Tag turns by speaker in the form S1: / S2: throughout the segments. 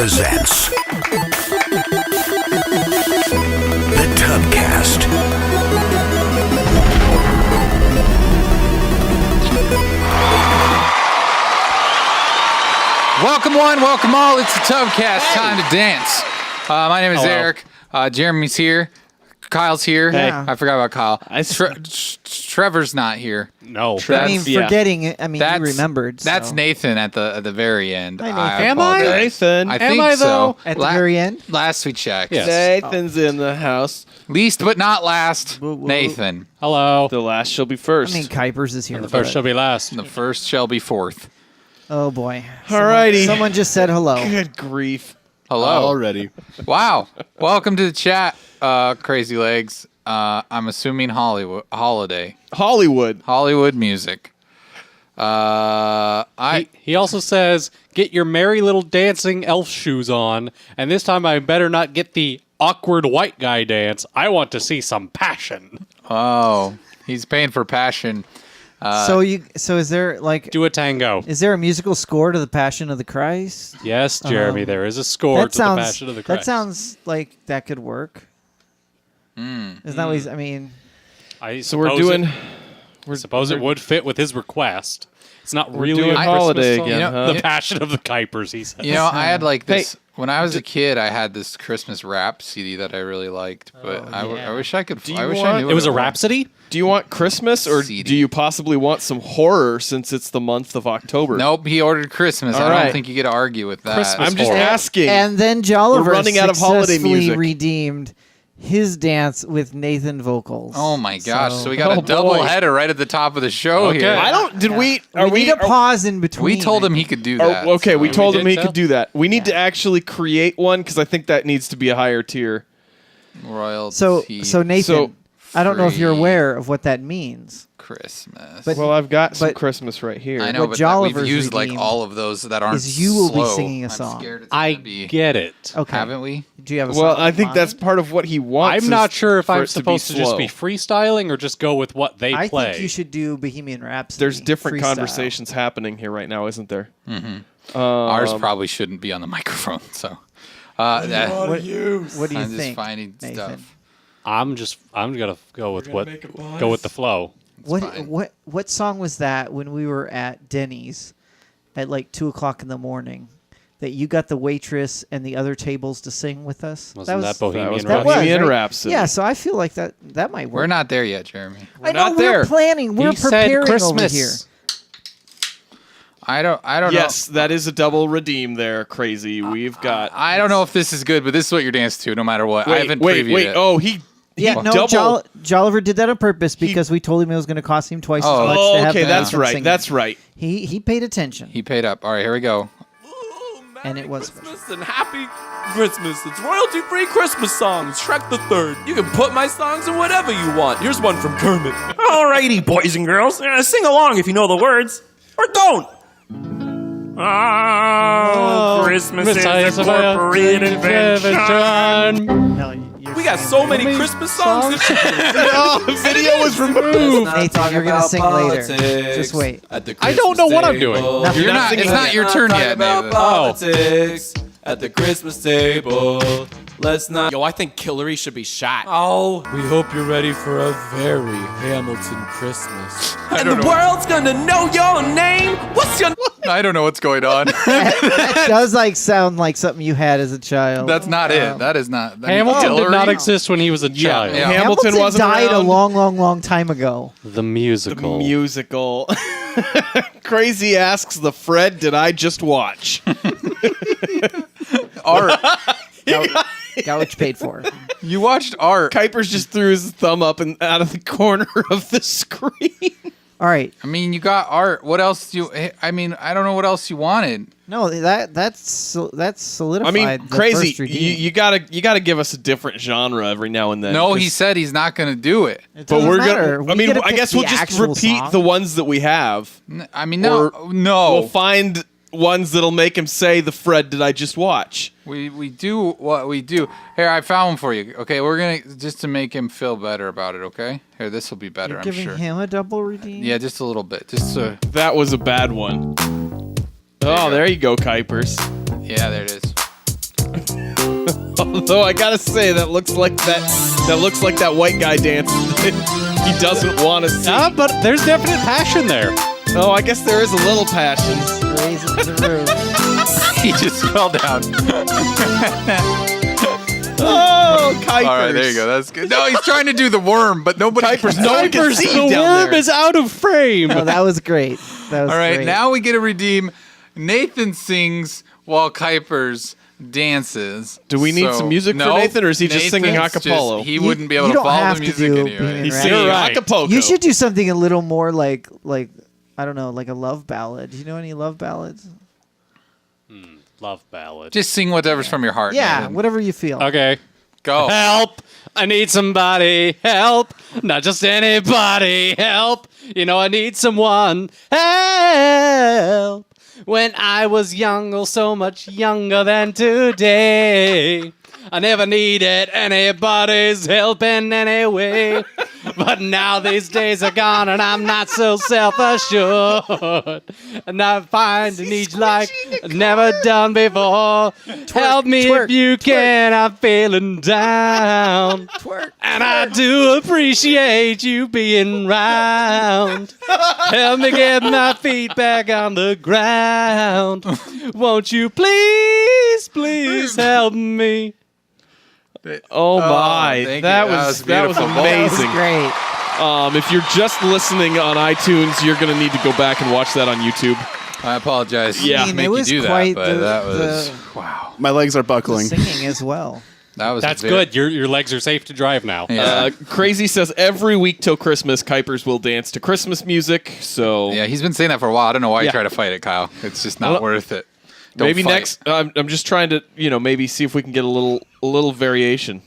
S1: presents the Tubcast.
S2: Welcome one, welcome all. It's the Tubcast. Time to dance. My name is Eric. Jeremy's here. Kyle's here.
S3: Hey.
S2: I forgot about Kyle. Trevor's not here.
S3: No.
S4: Forgetting it. I mean, you remembered.
S2: That's
S4: so.
S2: Nathan at the very end.
S4: Hi, Nathan.
S3: Am I?
S2: apologize.
S3: Nathan.
S2: I think
S3: Am I,
S2: so.
S3: though?
S4: At the very end?
S2: Last we checked.
S3: Yes.
S5: Nathan's in the house.
S2: Least but not last,
S4: Woo, woo.
S2: Nathan.
S3: Hello.
S5: The last shall be
S4: I
S5: first.
S4: mean, Kuipers is here.
S3: The first shall be last.
S2: The first shall be fourth.
S4: Oh, boy.
S5: Alrighty.
S4: Someone just said hello.
S5: Good grief.
S2: Hello.
S5: Already.
S2: Wow. Welcome to the chat, Crazy Legs. I'm assuming holiday. Hollywood music.
S3: He also says, get your merry little dancing elf shoes on, and this time I better not get the awkward white guy dance. I want to see some passion.
S2: Oh, he's paying for passion.
S4: So is there
S3: Do a tango.
S4: is there a musical score to the Passion of the Christ?
S3: Yes, Jeremy, there is a score to the Passion of the Christ.
S4: That sounds like that could work. Isn't that what he's, I mean,
S3: I
S5: So we're
S3: suppose
S5: doing.
S3: I suppose it would fit with his request. It's not
S5: We're
S3: really
S5: doing
S3: a
S5: holiday
S3: Christmas song.
S5: again, huh?
S3: The Passion of the Kuipers, he says.
S2: You know, I had like this when I was a kid. I had this Christmas rap CD that I really liked, but I wish I could. I wish I knew
S3: It was a
S2: was.
S3: Rhapsody?
S5: Do you want Christmas or
S2: CD.
S5: do you possibly want some horror since it's the month of October?
S2: Nope, he ordered Christmas.
S5: All
S2: I don't
S5: right.
S2: think you get to argue with that.
S3: Christmas
S5: I'm just
S3: horror.
S5: asking.
S4: and then Jolliver
S5: We're running out of holiday
S4: successfully
S5: music.
S4: redeemed his dance with Nathan vocals.
S2: Oh my gosh! So we got
S5: Oh,
S2: a double
S5: boy.
S2: header right at the top of the show
S3: Okay.
S2: here.
S5: I don't. Did we? Are
S4: we need a pause in between.
S2: We told him he could do
S5: Are,
S2: that.
S5: okay, we
S2: so-
S5: told
S3: we
S5: him
S3: did
S5: he
S3: so?
S5: could do that. We need to actually create one because I think that needs to be a higher tier.
S2: royalty.
S4: So Nathan,
S5: So,
S4: I don't know if you're
S2: free
S4: aware of what that means.
S2: Christmas.
S4: But-
S5: Well, I've got some
S4: but-
S5: Christmas right here.
S2: I know,
S4: what
S2: but that we've
S4: Jolliver's
S2: used like
S4: redeemed
S2: all of those that aren't
S4: is you will be
S2: slow.
S4: singing a
S2: I'm
S4: song.
S2: scared it's
S3: I
S2: gonna be.
S3: get it.
S4: Okay.
S2: Haven't we?
S4: Do you have a song
S5: Well,
S4: in
S5: I think
S4: mind?
S5: that's part of what he wants.
S3: I'm not
S5: is
S3: sure if
S5: for
S3: I'm
S5: it
S3: supposed to just
S5: slow.
S3: be freestyling or just go with what they
S4: I
S3: play.
S4: think you should do Bohemian Rhapsody.
S5: There's different
S4: freestyle.
S5: conversations happening here right now, isn't there?
S2: Ours probably shouldn't be on the microphone. So,
S4: What do
S2: I'm
S4: you
S2: just
S4: think?
S2: finding
S4: Nathan?
S2: stuff.
S3: I'm gonna go with go with the flow.
S2: fine.
S4: What song was that when we were at Denny's at like 2:00 in the morning? That you got the waitress and the other tables to sing with us.
S3: Wasn't that Bohemian
S5: That was
S3: Rhapsody?
S5: Bohemian
S4: right?
S5: Rhapsody.
S4: Yeah, so I feel like that might work.
S2: We're not there yet, Jeremy.
S4: I know
S5: not
S4: we're
S5: there.
S4: planning. We're
S3: He said
S4: preparing
S3: Christmas.
S4: over here.
S2: I don't
S5: Yes,
S2: know.
S5: that is a double redeem there, crazy. We've got.
S2: I don't know if this is good, but this is what you're dancing to, no matter what. I haven't
S5: wait.
S2: previewed it.
S5: Oh, he.
S4: Yeah, no,
S5: double.
S4: Jolliver did that on purpose because we told him it was going to cost him twice as
S2: Oh.
S4: much to
S5: Oh,
S4: have
S5: okay,
S4: the
S5: that's
S4: Nathan
S5: right.
S4: singing.
S5: That's right.
S4: He paid attention.
S2: He paid up. All right, here we go.
S4: And it was
S6: Christmas and happy Christmas. It's royalty-free Christmas songs. Shrek the Third. You can put my songs in whatever you want. Here's one from Kermit.
S7: Alrighty, boys and girls. Sing along if you know the words. Or don't. Oh, Christmas is a corporate invention.
S4: no,
S6: We got so many Christmas songs.
S5: Oh, the video was removed.
S4: Nathan, you're going to sing later. Just wait.
S3: I don't know what I'm doing.
S2: You're not. It's not your turn yet, Nathan.
S6: Politics at the Christmas table. Let's not. Yo, I think Hillary should be shot. Oh, we hope you're ready for a very Hamilton Christmas. And the world's gonna know your name. What's your?
S2: I don't know what's going on.
S4: That does sound like something you had as a child.
S2: That's not it. That is not.
S3: Hamilton did
S2: Hillary?
S3: not exist when he was a child.
S2: yeah.
S5: Hamilton wasn't
S4: died
S5: around.
S4: a long time ago.
S3: The musical.
S5: Musical. Crazy asks the Fred, did I just watch?
S2: Art.
S4: Got what you paid for.
S2: You watched Art.
S5: Kuipers just threw his thumb up and out of the corner of the screen.
S4: All right.
S2: I mean, you got Art. What else do you? I mean, I don't know what else you wanted.
S4: No, that's solidified.
S5: I mean,
S4: the
S5: crazy.
S4: first redeem.
S5: You gotta give us a different genre every now and then.
S2: No, he
S5: 'cause-
S2: said he's not going to do it.
S4: It
S5: But
S4: doesn't
S5: we're
S4: matter.
S5: gonna.
S4: We
S5: I mean,
S4: gotta
S5: I
S4: pick
S5: guess
S4: the
S5: we'll just
S4: actual
S5: repeat
S4: song.
S5: the ones that we have.
S2: I mean, no, no.
S5: We'll find ones that'll make him say, "The Fred, did I just watch?"
S2: We do what we do. Here, I found one for you. Okay, we're gonna just to make him feel better about it. Okay, here, this will be better.
S4: You're
S2: I'm
S4: giving
S2: sure.
S4: him a double redeem.
S2: Yeah, just a little bit. Just so.
S5: That was a bad one. Oh, there you go, Kuipers.
S2: Yeah, there it is.
S5: Although I gotta say, that looks like that white guy dance he doesn't want to see.
S3: But there's definite passion there.
S5: Oh, I guess there is a little passion.
S4: Raise it to the roof.
S2: He just fell down.
S5: Oh, Kuipers.
S2: All right, there you go. That's good. No, he's trying to do the worm, but nobody.
S5: Kuipers, no one can see you
S3: The
S5: down
S3: worm
S5: there.
S3: is out of frame.
S4: No, that was great. That was
S2: All right,
S4: great.
S2: now we get to redeem. Nathan sings while Kuipers dances.
S5: Do we need some music for Nathan, or is he just singing
S2: Nathan's
S5: acapella?
S2: He wouldn't be able
S4: you
S2: to
S4: don't
S2: follow
S4: have
S2: the
S4: to
S2: music
S4: do
S2: anyway.
S4: Being
S5: He's
S4: Right.
S5: singing
S3: You're right.
S5: Acapulco.
S4: You should do something a little more like I don't know, like a love ballad. Do you know any love ballads?
S3: Love ballad.
S2: Just sing whatever's from your heart.
S4: Yeah,
S2: Nathan.
S4: whatever you feel.
S3: Okay.
S2: Go.
S3: Help! I need somebody. Help! Not just anybody. Help! You know I need someone. Help! When I was young, oh so much younger than today, I never needed anybody's help in any way. But now these days are gone and I'm not so self-assured. And I find an need like I've never done before. Help me if you can, I'm feeling down. And I do appreciate you being round. Help me get my feet back on the ground. Won't you please help me?
S5: Oh my,
S2: thank you.
S5: that was
S2: beautiful.
S5: amazing.
S4: Great.
S5: If you're just listening on iTunes, you're gonna need to go back and watch that on YouTube.
S2: I apologize.
S5: Yeah.
S2: to
S5: I mean,
S2: make
S4: it was
S2: you do
S4: quite
S2: that, but
S4: the-
S2: that was
S4: the-
S2: wow.
S8: My legs are
S4: The
S8: buckling.
S4: singing as well.
S2: That was
S3: That's
S2: very-
S3: good. Your legs are safe to drive now.
S2: Yeah.
S5: Crazy says every week till Christmas, Kuipers will dance to Christmas music. So
S2: Yeah, he's been saying that for a while. I don't know why you
S5: Yeah.
S2: try to fight it, Kyle. It's just not
S5: Well,
S2: worth it. Don't
S5: maybe
S2: fight.
S5: next. I'm just trying to maybe see if we can get a little variation.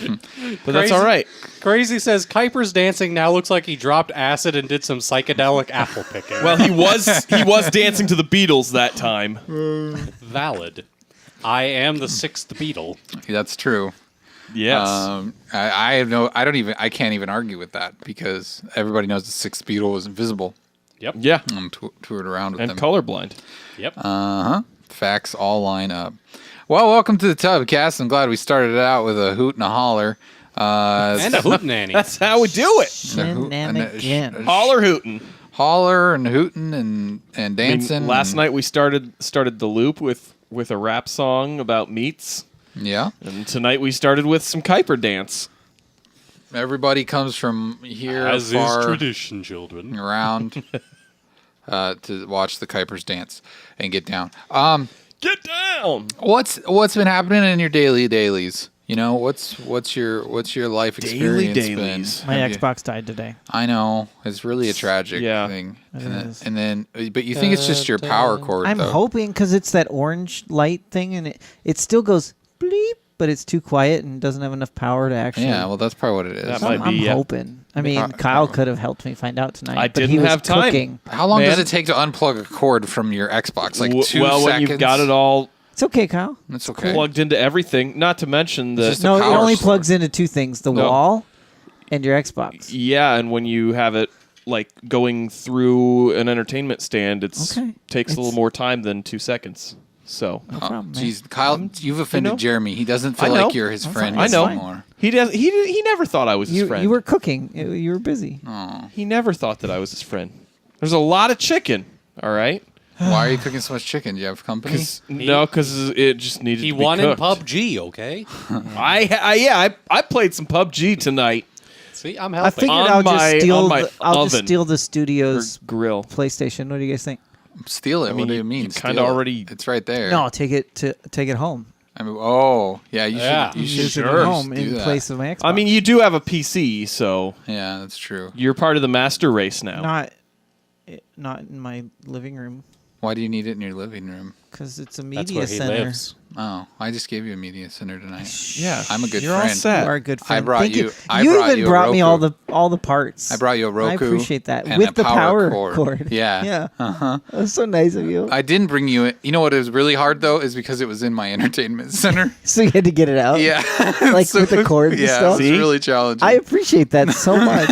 S5: But that's
S3: Crazy.
S5: all right.
S3: Crazy says Kuiper's dancing now looks like he dropped acid and did some psychedelic apple picking.
S5: Well, he was dancing to the Beatles that time.
S3: Valid. I am the sixth Beatle.
S2: That's true.
S5: Yes.
S2: I can't even argue with that because everybody knows the sixth Beatle was invisible.
S3: Yep.
S5: Yeah.
S2: I'm toured around with
S5: And
S2: them.
S5: colorblind.
S3: Yep.
S2: Facts all line up. Well, welcome to the Tubcast. I'm glad we started it out with a hoot and a holler.
S3: And a hootenanny.
S5: That's how we do it.
S4: Shenanigan.
S5: Holler hootin'.
S2: Holler and hooting and
S5: I mean,
S2: dancing.
S5: last night we started the loop with a rap song about meats,
S2: Yeah.
S5: and tonight we started with some Kuiper dance.
S2: Everybody comes from here
S3: As is
S2: far
S3: tradition, children.
S2: around to watch the Kuipers dance and get down.
S5: Get down.
S2: What's been happening in your dailies? You know, what's your life experience
S5: dailies.
S2: been?
S4: My
S2: Have you-
S4: Xbox died today.
S2: I know it's really a tragic
S5: Yeah.
S2: thing,
S4: It
S2: and
S4: is.
S2: then but you think it's just your power cord.
S4: I'm
S2: though.
S4: hoping because it's that orange light thing, and it still goes bleep, but it's too quiet and doesn't have enough power to actually.
S2: Yeah, well, that's probably what it is.
S5: That
S4: So
S5: might
S4: I'm
S5: be, yeah.
S4: hoping. I mean, Kyle could have helped me find out tonight.
S5: I
S4: but he
S5: didn't
S4: was
S5: have time.
S4: Cooking.
S2: How long does
S5: Man.
S2: it take to unplug a cord from your Xbox? Like 2
S5: well,
S2: seconds.
S5: when you've got it all
S4: It's okay, Kyle.
S2: It's okay.
S5: plugged into everything, not to mention the
S2: Just a
S4: No, it
S2: power
S4: only
S2: source.
S4: plugs into two things: the
S5: No.
S4: wall and your Xbox.
S5: yeah, and when you have it like going through an entertainment stand, it's
S4: Okay.
S5: takes a little
S4: It's-
S5: more time than 2 seconds. So
S4: No problem, man.
S2: Jeez, Kyle, you've offended
S5: know.
S2: Jeremy. He doesn't
S5: I
S2: feel
S5: know.
S2: like you're his friend
S5: I know.
S2: anymore.
S5: he does. He never thought I was his friend.
S4: You were cooking. You were busy.
S5: He never thought that I was his friend. There's a lot of chicken. All right.
S2: Why are you cooking so much chicken? Do you have company?
S5: Because it just needed
S3: He
S5: to be
S3: won
S5: cooked.
S3: in PUBG, okay?
S5: I played some PUBG tonight.
S3: See, I'm
S4: I
S3: helping.
S4: figured
S5: On
S4: I'll
S5: my-
S4: just steal.
S5: on my
S4: I'll just
S5: oven.
S4: steal the
S5: Or
S4: studio's
S5: grill.
S4: PlayStation. What do you guys think?
S2: Steal it.
S5: mean,
S2: what do you
S5: you
S2: mean?
S5: kinda
S2: Steal it?
S5: already-
S2: It's right there.
S4: No, I'll take it home.
S2: I mean, oh, yeah. You
S3: Yeah.
S2: should. You should
S4: Use it
S2: sure
S4: at home
S2: do
S4: in
S2: that.
S4: place of my Xbox.
S5: I mean, you do have a PC, so
S2: Yeah, that's true.
S5: you're part of the master race now.
S4: not in my living room
S2: Why do you need it in your living room?
S4: because it's a
S3: That's
S4: media
S3: where he
S4: center.
S3: lives.
S2: Oh, I just gave you a media center tonight.
S5: Yeah,
S2: I'm a good
S5: you're all
S2: friend.
S5: set.
S4: You are a good friend.
S2: brought
S4: Thank
S2: you-
S4: you.
S2: I
S4: You
S2: brought
S4: even
S2: you a
S4: brought me
S2: Roku.
S4: all the parts.
S2: I brought you a Roku.
S4: I appreciate that
S2: and
S4: with
S2: a
S4: the power
S2: cord.
S4: cord.
S2: Yeah.
S4: Yeah.
S2: Uh-huh.
S4: That's so nice of you.
S2: I didn't bring you. You know what is really hard though is because it was in my entertainment center.
S4: So you had to get it out.
S2: Yeah,
S4: Like with the cords and
S2: Yeah,
S4: stuff?
S2: it's
S5: See?
S2: really challenging.
S4: I appreciate that so much.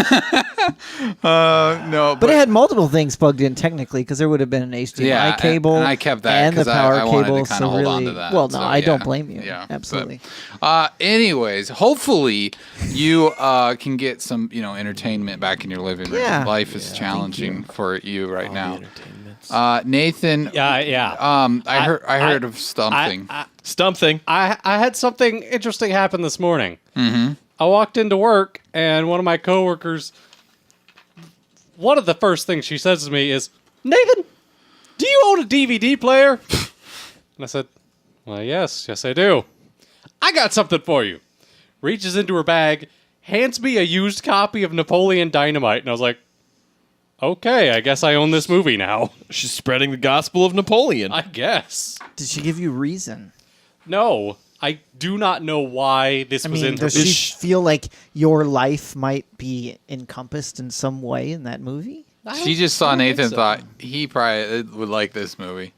S2: no,
S4: But it had multiple things plugged in technically because there would have been an HDMI
S2: Yeah,
S4: cable.
S2: and I kept that
S4: and the
S2: 'cause
S4: power
S2: I wanted
S4: cable.
S2: to kind of
S4: So
S2: hold
S4: really,
S2: on to that.
S4: well, no,
S2: So,
S4: I
S2: yeah.
S4: don't blame you.
S2: Yeah,
S4: Absolutely.
S2: But, anyways, hopefully you can get some entertainment back in your living room.
S4: Yeah.
S2: Life is challenging for you right now.
S5: Entertainments.
S2: Nathan.
S3: Yeah.
S2: I heard of something.
S5: Something.
S3: I had something interesting happen this morning. Mm-hmm. I walked into work, and one of my coworkers, one of the first things she says to me is, "Nathan, do you own a DVD player?" And I said, "Well, yes, I do. I got something for you." Reaches into her bag, hands me a used copy of Napoleon Dynamite, and I was like, "Okay, I guess I own this movie now."
S5: She's spreading the gospel of Napoleon.
S3: I guess.
S4: Did she give you reason?
S3: No, I do not know why this
S4: I
S3: was
S4: mean,
S3: in her.
S4: does she feel like your life might be encompassed in some way in that movie?
S2: She just saw Nathan and thought he probably would like this movie.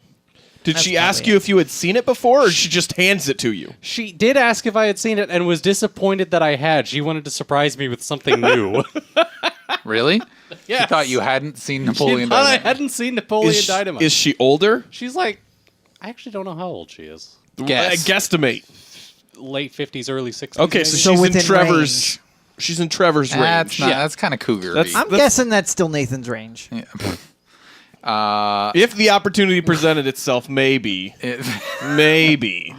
S5: Did
S4: That's
S5: she ask
S4: probably
S5: you if you had seen it before, or she just hands it to you?
S3: She did ask if I had seen it and was disappointed that I had. She wanted to surprise me with something new.
S2: Really?
S3: Yes.
S2: She thought you hadn't seen
S3: She
S2: Napoleon
S3: thought I
S2: Dynamite.
S3: hadn't seen Napoleon Dynamite.
S5: Is she older?
S3: She's like, I actually don't know how old she is.
S2: Guess.
S5: Guesstimate.
S3: Late 50s, early 60s.
S5: Okay, so
S3: maybe?
S4: So
S5: she's in
S4: within
S5: Trevor's. She's in Trevor's
S2: That's
S5: range.
S2: that's kind of cougar.
S5: That's-
S4: I'm guessing that's still Nathan's range.
S5: If the opportunity presented itself, maybe. Maybe.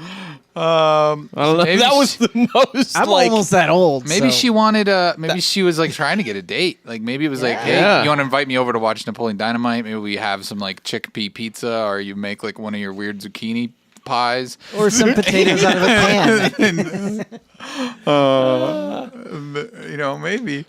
S5: I don't know.
S2: Maybe
S5: That was the most.
S4: I'm
S5: like,
S4: almost that old.
S2: Maybe
S4: so-
S2: she wanted maybe she was like trying to get a date. Like maybe it was like, hey,
S5: Yeah.
S2: you want to invite me over to watch Napoleon Dynamite? Maybe we have some like chickpea pizza, or you make like one of your weird zucchini pies.
S4: or some potatoes out of a can.
S2: Maybe.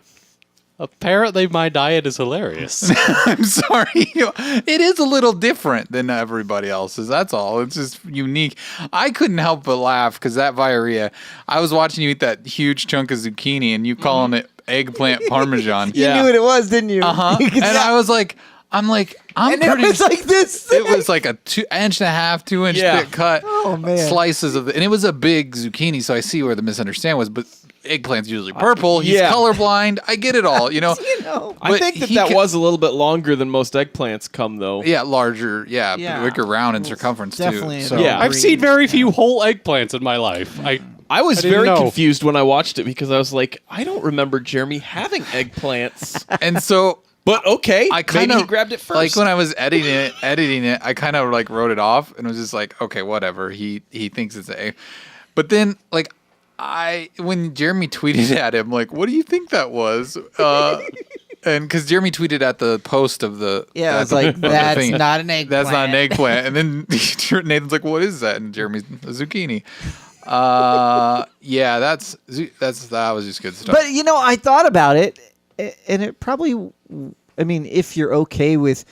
S3: Apparently, my diet is hilarious.
S2: I'm sorry. It is a little different than everybody else's. That's all. It's just unique. I couldn't help but laugh because that Viaria, I was watching you eat that huge chunk of zucchini and you calling it eggplant parmesan.
S4: You knew what it was, didn't you?
S2: Uh-huh.
S4: You could
S2: And
S4: see-
S2: I was like, I'm
S4: and it
S2: pretty
S4: was like this.
S2: it was like a 2.5 inch
S5: Yeah.
S2: thick cut
S4: Oh, man.
S2: slices of and it was a big zucchini, so I see where the misunderstanding was, but eggplant's usually purple. He's
S5: yeah.
S2: colorblind. I get it all,
S4: You know.
S5: I
S2: But
S5: think
S2: he
S5: that
S2: ca-
S5: was a little bit longer than most eggplants come, though.
S2: Yeah, larger,
S4: Yeah.
S2: bigger round in circumference
S4: Definitely
S2: too.
S4: a
S2: So
S5: Yeah.
S3: I've seen very few whole eggplants in my life.
S5: I was
S3: didn't
S5: very
S3: know.
S5: confused when I watched it because I was like, I don't remember Jeremy having eggplants.
S2: and so
S5: But okay,
S2: I kind
S5: maybe
S2: of
S5: he grabbed it first.
S2: Like when I was editing it, I kind of like wrote it off and was just like, okay, whatever. He thinks it's a, but then like when Jeremy tweeted at him, like, what do you think that was? And because Jeremy tweeted at the post of the
S4: Yeah,
S2: at
S4: it's
S2: the-
S4: like
S2: of the
S4: that's
S2: thing,
S4: not an eggplant.
S2: That's not an eggplant. And then Nathan's like, what is that? And Jeremy's a zucchini. Yeah, that was just good stuff.
S4: But I thought about it, and it probably. I mean, if you're okay with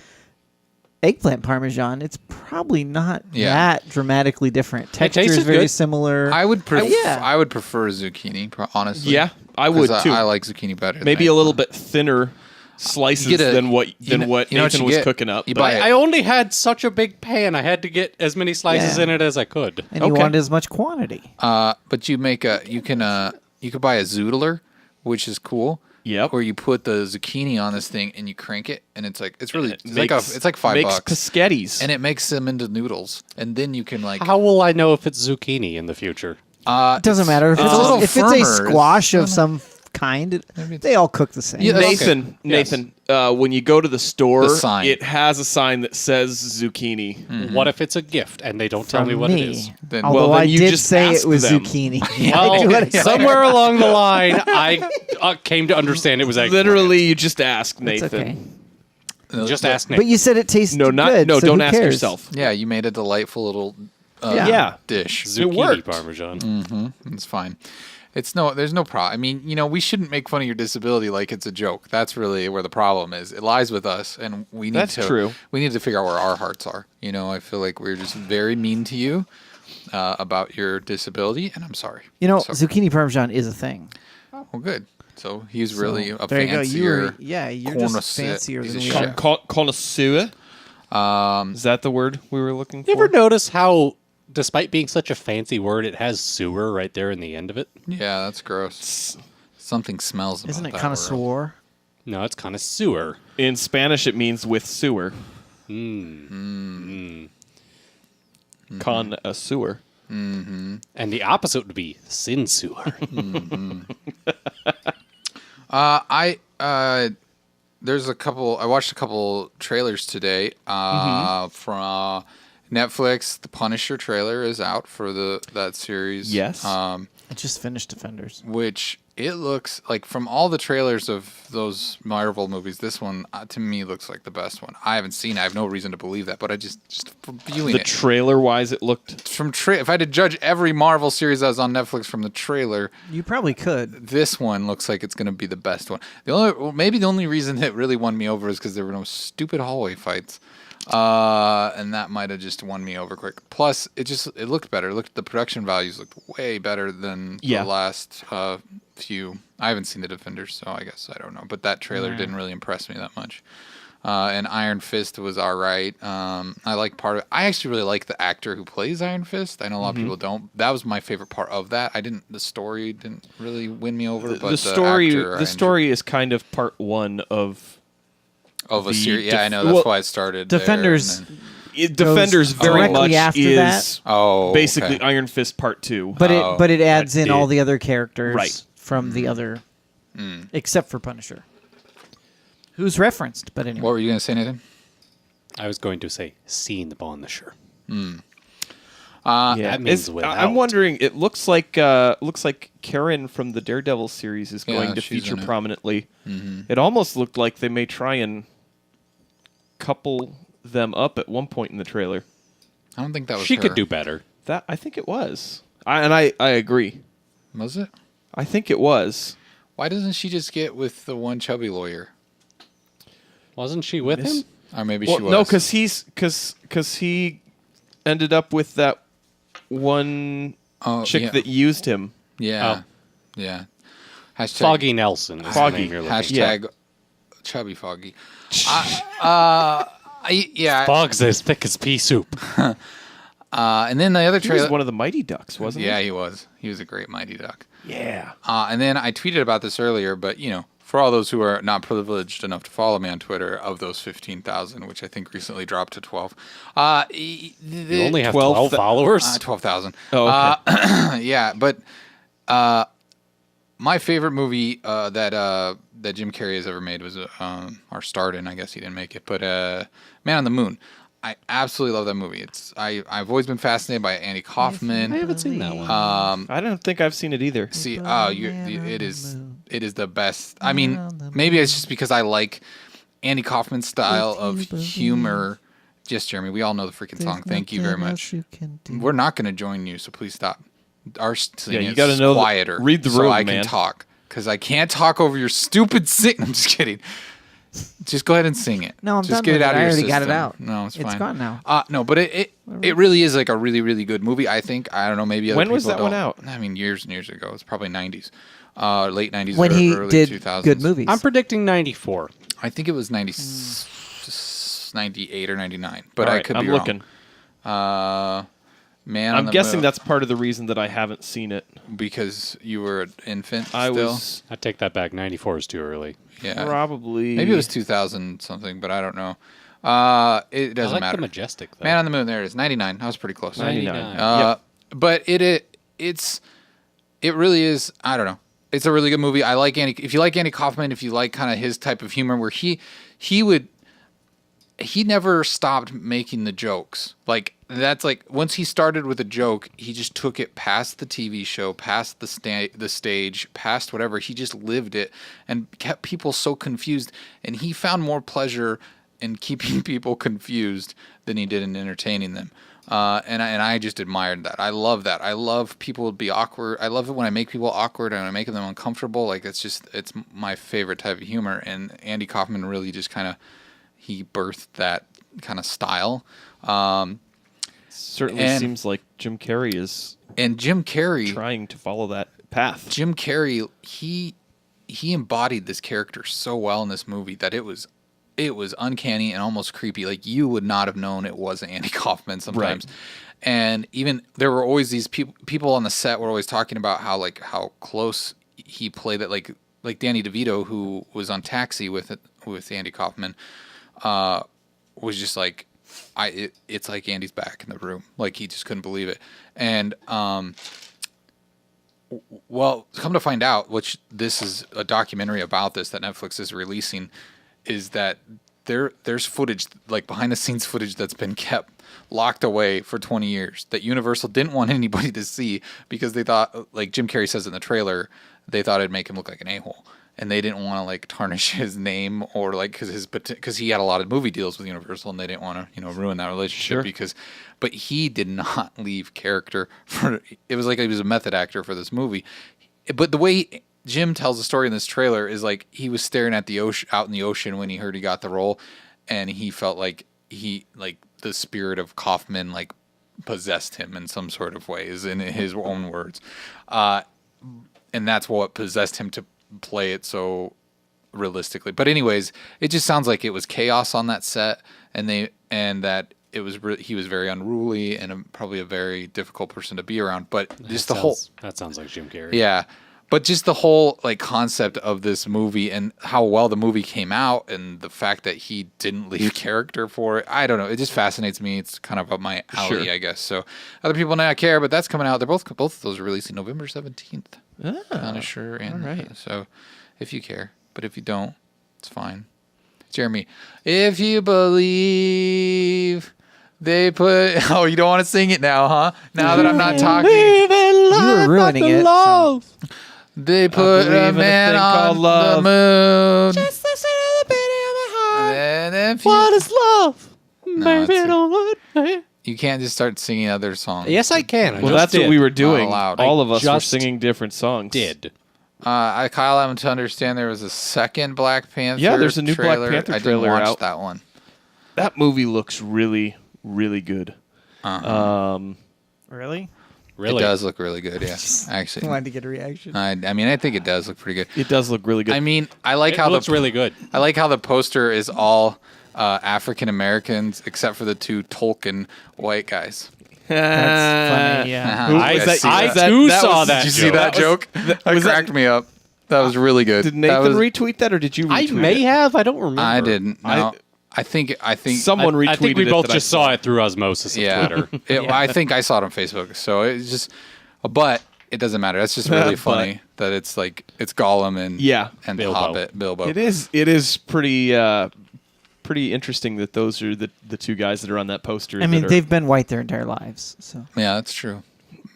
S4: eggplant parmesan, it's probably not that dramatically different. Texture is
S3: tasted
S4: very
S3: good.
S4: similar.
S2: I would prefer
S4: yeah.
S2: I would prefer zucchini, honestly.
S5: Yeah, I would
S2: 'Cause
S5: too.
S2: I like zucchini better.
S5: maybe
S2: than
S5: a little bit thinner slices
S2: You get a-
S5: than what
S2: you know what
S5: Nathan
S2: you
S5: was
S2: get?
S5: cooking up.
S2: You
S5: but-
S2: buy
S3: I only had such a big pan. I had to get as many slices
S4: Yeah.
S3: in it as I could.
S4: and you
S5: okay.
S4: want as much quantity.
S2: But you can buy a zoodler, which is cool.
S5: Yep.
S2: Where you put the zucchini on this thing and you crank it, and it's like it's
S5: It
S2: like
S5: makes-
S2: $5,
S5: makes pescettis.
S2: and it makes them into noodles, and then you can like
S3: How will I know if it's zucchini in the future?
S4: It doesn't matter if
S2: it's a little
S4: if it's a
S2: firmer.
S4: squash of some kind. They all cook the same.
S2: Yeah, that's-
S5: Nathan,
S3: Yes.
S5: Nathan, when you go to the store,
S2: The sign.
S5: it has a sign that says zucchini.
S3: What if it's a gift and they don't tell me what it is?
S2: Then-
S4: Although
S5: well, then
S4: I
S5: you
S4: did
S5: just
S4: say
S5: ask
S4: it was
S5: them.
S4: zucchini.
S3: Well, somewhere along the line, I came to understand it was eggplant.
S5: Literally, you just ask
S4: It's
S5: Nathan.
S4: okay.
S3: Just ask Nick.
S4: But you said it tastes
S5: No, not
S4: good.
S5: no.
S4: so
S5: Don't
S4: who
S5: ask
S4: cares?
S5: yourself.
S2: Yeah, you made a delightful little
S5: Yeah.
S2: dish.
S3: Zucchini
S5: worked.
S3: parmesan.
S2: It's fine. There's no problem. I mean, we shouldn't make fun of your disability like it's a joke. That's really where the problem is. It lies with us, and we need
S5: That's true.
S2: We need to figure out where our hearts are. I feel like we're just very mean to you about your disability, and I'm sorry. So,
S4: zucchini parmesan is a thing.
S2: well, good. So he's really a
S4: There you go.
S2: fancier.
S4: You're
S2: connoisseur.
S4: just fancier
S2: He's
S4: than
S2: a
S4: we
S2: chef.
S4: are.
S5: Connoisseur. Is that the word we were looking for?
S3: You ever notice how, despite being such a fancy word, it has sewer right there in the end of it?
S2: Yeah, that's gross. Something smells.
S4: Isn't it
S2: about that
S4: connoisseur?
S2: word.
S3: No, it's kind of sewer.
S5: In Spanish, it means with sewer. Connoisseur.
S3: And the opposite would be sin sewer.
S2: There's a couple. I watched a couple trailers today from Netflix. The Punisher trailer is out for that series.
S5: Yes.
S4: I just finished Defenders.
S2: Which it looks like from all the trailers of those Marvel movies, this one to me looks like the best one. I haven't seen it. I have no reason to believe that, but I just from viewing
S5: The
S2: it
S5: trailer-wise, it looked...
S2: if I had to judge every Marvel series that was on Netflix from the trailer,
S4: You probably could.
S2: this one looks like it's going to be the best one. Maybe the only reason it really won me over is because there were no stupid hallway fights. And that might have just won me over quick. Plus, it looked better. The production values looked way better than the last few. I haven't seen the Defenders, so I guess I don't know. But that trailer didn't really impress me that much. And Iron Fist was all right. I like part of it. I actually really like the actor who plays Iron Fist. I know a lot of people don't. That was my favorite part of that. The story didn't really win me over. But
S5: The story is kind of part one of
S2: a series. Yeah, I know. That's why it started.
S4: Defenders.
S5: Defenders very
S4: directly
S5: much
S4: after
S5: is basically
S2: okay.
S5: Iron Fist Part 2.
S4: But it adds in all the other characters
S5: Right.
S4: from the other, except for Punisher, who's referenced. But anyway,
S2: What were you going to say, Nathan?
S3: I was going to say, seen the Punisher.
S5: Yeah.
S3: That means without.
S5: I'm wondering. It looks like Karen from the Daredevil series is going to
S2: she's
S5: feature
S2: in it.
S5: prominently. It almost looked like they may try and couple them up at one point in the trailer.
S2: I don't think that was
S3: She
S2: her.
S3: could do better.
S5: That I think it was. I agree.
S2: Was it?
S5: I think it was.
S2: Why doesn't she just get with the one chubby lawyer?
S3: Wasn't she with him?
S2: Or maybe
S5: Well,
S2: she was.
S5: no, because he ended up with that one chick that used him.
S2: Yeah. Yeah. Hashtag
S3: Foggy Nelson is
S5: Foggy.
S3: the name you're looking
S2: Hashtag chubby foggy.
S3: Fog's as thick as pea soup.
S2: And then the other
S5: He
S2: trailer.
S5: was one of the Mighty Ducks, wasn't
S2: Yeah,
S5: he?
S2: he was. He was a great Mighty Duck.
S5: Yeah.
S2: And then I tweeted about this earlier, but for all those who are not privileged enough to follow me on Twitter, of those 15,000, which I think recently dropped to 12.
S3: You only have
S5: 12
S3: 12 followers?
S2: 12,000.
S5: Oh, okay.
S2: Yeah, but my favorite movie that Jim Carrey has ever made was or starred in. I guess he didn't make it, but Man on the Moon. I absolutely love that movie. I've always been fascinated by Andy Kaufman.
S3: I haven't seen that one.
S5: I don't think I've seen it either.
S2: See, it is the best. I mean, maybe it's just because I like Andy Kaufman's style of humor. Yes, Jeremy, we all know the freaking song. Thank you very much. We're not going to join you, so please stop. Our singing
S5: you gotta
S2: is
S5: know
S2: quieter.
S5: read the
S2: so
S5: room,
S2: I can
S5: man.
S2: talk because I can't talk over your stupid sing. I'm just kidding. Just go ahead and sing it.
S4: No, I'm
S2: just
S4: done
S2: get
S4: with
S2: it out
S4: it.
S2: of
S4: I
S2: your
S4: already got it
S2: system.
S4: out.
S2: No, it's fine.
S4: It's gone now.
S2: No, but it really is like a really, really good movie. I think. I don't know. Maybe other
S5: When was
S2: people
S5: that one
S2: don't.
S5: out?
S2: I mean, years and years ago. It's probably 90s, late 90s
S4: When
S2: or
S4: he
S2: early
S4: did
S2: 2000s.
S4: good movies.
S3: I'm predicting 94.
S2: I think it was 98 or 99, but
S5: All
S2: I
S5: right,
S2: could
S5: I'm
S2: be
S5: looking.
S2: wrong. Man, on
S5: I'm
S2: the
S5: guessing
S2: Moon,
S5: that's part of the reason that I haven't seen it.
S2: because you were an infant.
S5: I
S2: still.
S5: was
S3: I take that back. 94 is too early.
S2: Yeah,
S5: probably...
S2: maybe it was 2000 something, but I don't know. It doesn't
S3: I like
S2: matter.
S3: the Majestic, though.
S2: Man on the Moon, there it is. 99. I was pretty close.
S5: 99.
S2: But it really is. I don't know. It's a really good movie. I like Andy. If you like Andy Kaufman, if you like kind of his type of humor, where he never stopped making the jokes. Like that's like once he started with a joke, he just took it past the TV show, past the stage, past whatever. He just lived it and kept people so confused. And he found more pleasure in keeping people confused than he did in entertaining them. And I just admired that. I love that. I love people to be awkward. I love it when I make people awkward and I make them uncomfortable. Like it's my favorite type of humor. And Andy Kaufman really just kind of he birthed that kind of style.
S5: Certainly seems like Jim Carrey is
S2: Jim Carrey
S5: trying to follow that path.
S2: Jim Carrey, he embodied this character so well in this movie that it was uncanny and almost creepy. Like you would not have known it wasn't Andy Kaufman sometimes. Right. And even there were always these people on the set were always talking about how close he played it. Like Danny DeVito, who was on Taxi with Andy Kaufman, was just like it's like Andy's back in the room. Like he just couldn't believe it. And well, come to find out, which this is a documentary about this that Netflix is releasing, is that there's footage, like behind the scenes footage that's been kept locked away for 20 years that Universal didn't want anybody to see because they thought, like Jim Carrey says in the trailer, they thought it'd make him look like an a-hole. And they didn't want to like tarnish his name or like because he had a lot of movie deals with Universal and they didn't want to ruin that relationship but he did not leave character for it was like he was a method actor for this movie. But the way Jim tells the story in this trailer is like he was staring at the ocean out in the ocean when he heard he got the role, and he felt like the spirit of Kaufman like possessed him in some sort of way, is in his own words, and that's what possessed him to play it so realistically. But anyways, it just sounds like it was chaos on that set, and that it was he was very unruly and probably a very difficult person to be around. But just
S3: that sounds like Jim Carrey.
S2: Yeah. But just the whole like concept of this movie and how well the movie came out and the fact that he didn't leave character for it, I don't know. It just fascinates me. It's kind of up my alley, I guess. So other people may not care, but that's coming out. They're both of those are releasing November 17th. Not as sure. And, all right. So if you care, but if you don't, it's fine. Jeremy, if you believe they put... Oh, you don't want to sing it now, huh? Now that I'm not talking.
S4: You were ruining it. So.
S2: They put a man on the moon.
S3: Just listen to the beating of my heart.
S2: And if
S3: What is love?
S2: No,
S3: Baby, don't let me.
S2: you can't just start singing other songs.
S3: Yes, I can.
S5: Well, that's what we were doing.
S2: allowed.
S5: All of us were
S3: just
S5: singing different songs.
S3: Did.
S2: Kyle, I'm to understand there was a second Black Panther.
S5: Yeah, there's a new Black
S2: trailer.
S5: Panther
S2: I didn't
S5: trailer
S2: watch
S5: out.
S2: that one.
S5: That movie looks really, really good.
S4: Really?
S3: Really?
S2: It does look really good, yeah. Actually,
S4: Wanted to get a reaction.
S2: I mean, I think it does look pretty good.
S5: It does look really good.
S2: I mean, I like
S3: It
S2: how
S3: looks really good.
S2: I like how the poster is all African Americans except for the two Tolkien white guys.
S4: That's funny, yeah.
S2: I
S3: too saw that
S2: Did you see that joke? That cracked me up. That was really good.
S5: Did Nathan retweet that, or did you retweet
S3: I may
S5: it?
S3: have. I don't remember.
S2: I didn't. No. I think
S5: Someone retweeted
S3: I think we
S5: it
S3: both
S5: that
S3: just saw it through osmosis of
S2: yeah.
S3: Twitter.
S2: I think I saw it on Facebook. So it's just, but it doesn't matter. That's just really funny that it's like it's Gollum and and
S3: Bilbo.
S2: the Hobbit Bilbo.
S5: It is pretty interesting that those are the two guys that are on that poster.
S4: I mean,
S5: that are,
S4: they've been white their entire lives, so.
S2: Yeah, that's true.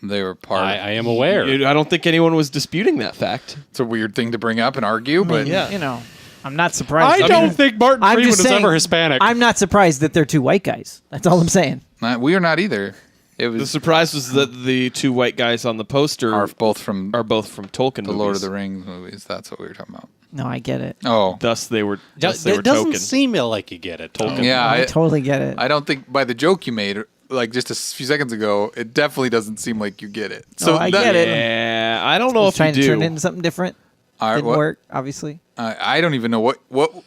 S2: They were part.
S3: I am aware.
S5: I don't think anyone was disputing that fact.
S2: It's a weird thing to bring up and argue, but
S5: yeah.
S4: You know, I'm not surprised.
S3: I don't think Martin
S4: I'm
S3: Freeman
S4: just
S3: is
S4: saying,
S3: ever Hispanic.
S4: I'm not surprised that they're two white guys. That's all I'm saying.
S2: we are not either. It
S5: The
S2: was
S5: surprise was that the two white guys on the poster
S2: are both from
S5: Tolkien
S2: the
S5: movies.
S2: Lord of the Rings movies. That's what we were talking about.
S4: No, I get it.
S2: Oh,
S5: Thus they were.
S3: It
S5: Tolkien.
S3: doesn't seem like you get it. Tolkien.
S2: yeah.
S4: I totally get it.
S2: I don't think by the joke you made, like just a few seconds ago, it definitely doesn't seem like you get it.
S4: Oh, I get it.
S5: Yeah, I don't know
S4: I was
S5: if you
S4: trying to turn it
S5: do.
S4: into something different.
S2: All right,
S4: Didn't
S2: what?
S4: work, obviously.
S2: I don't even know what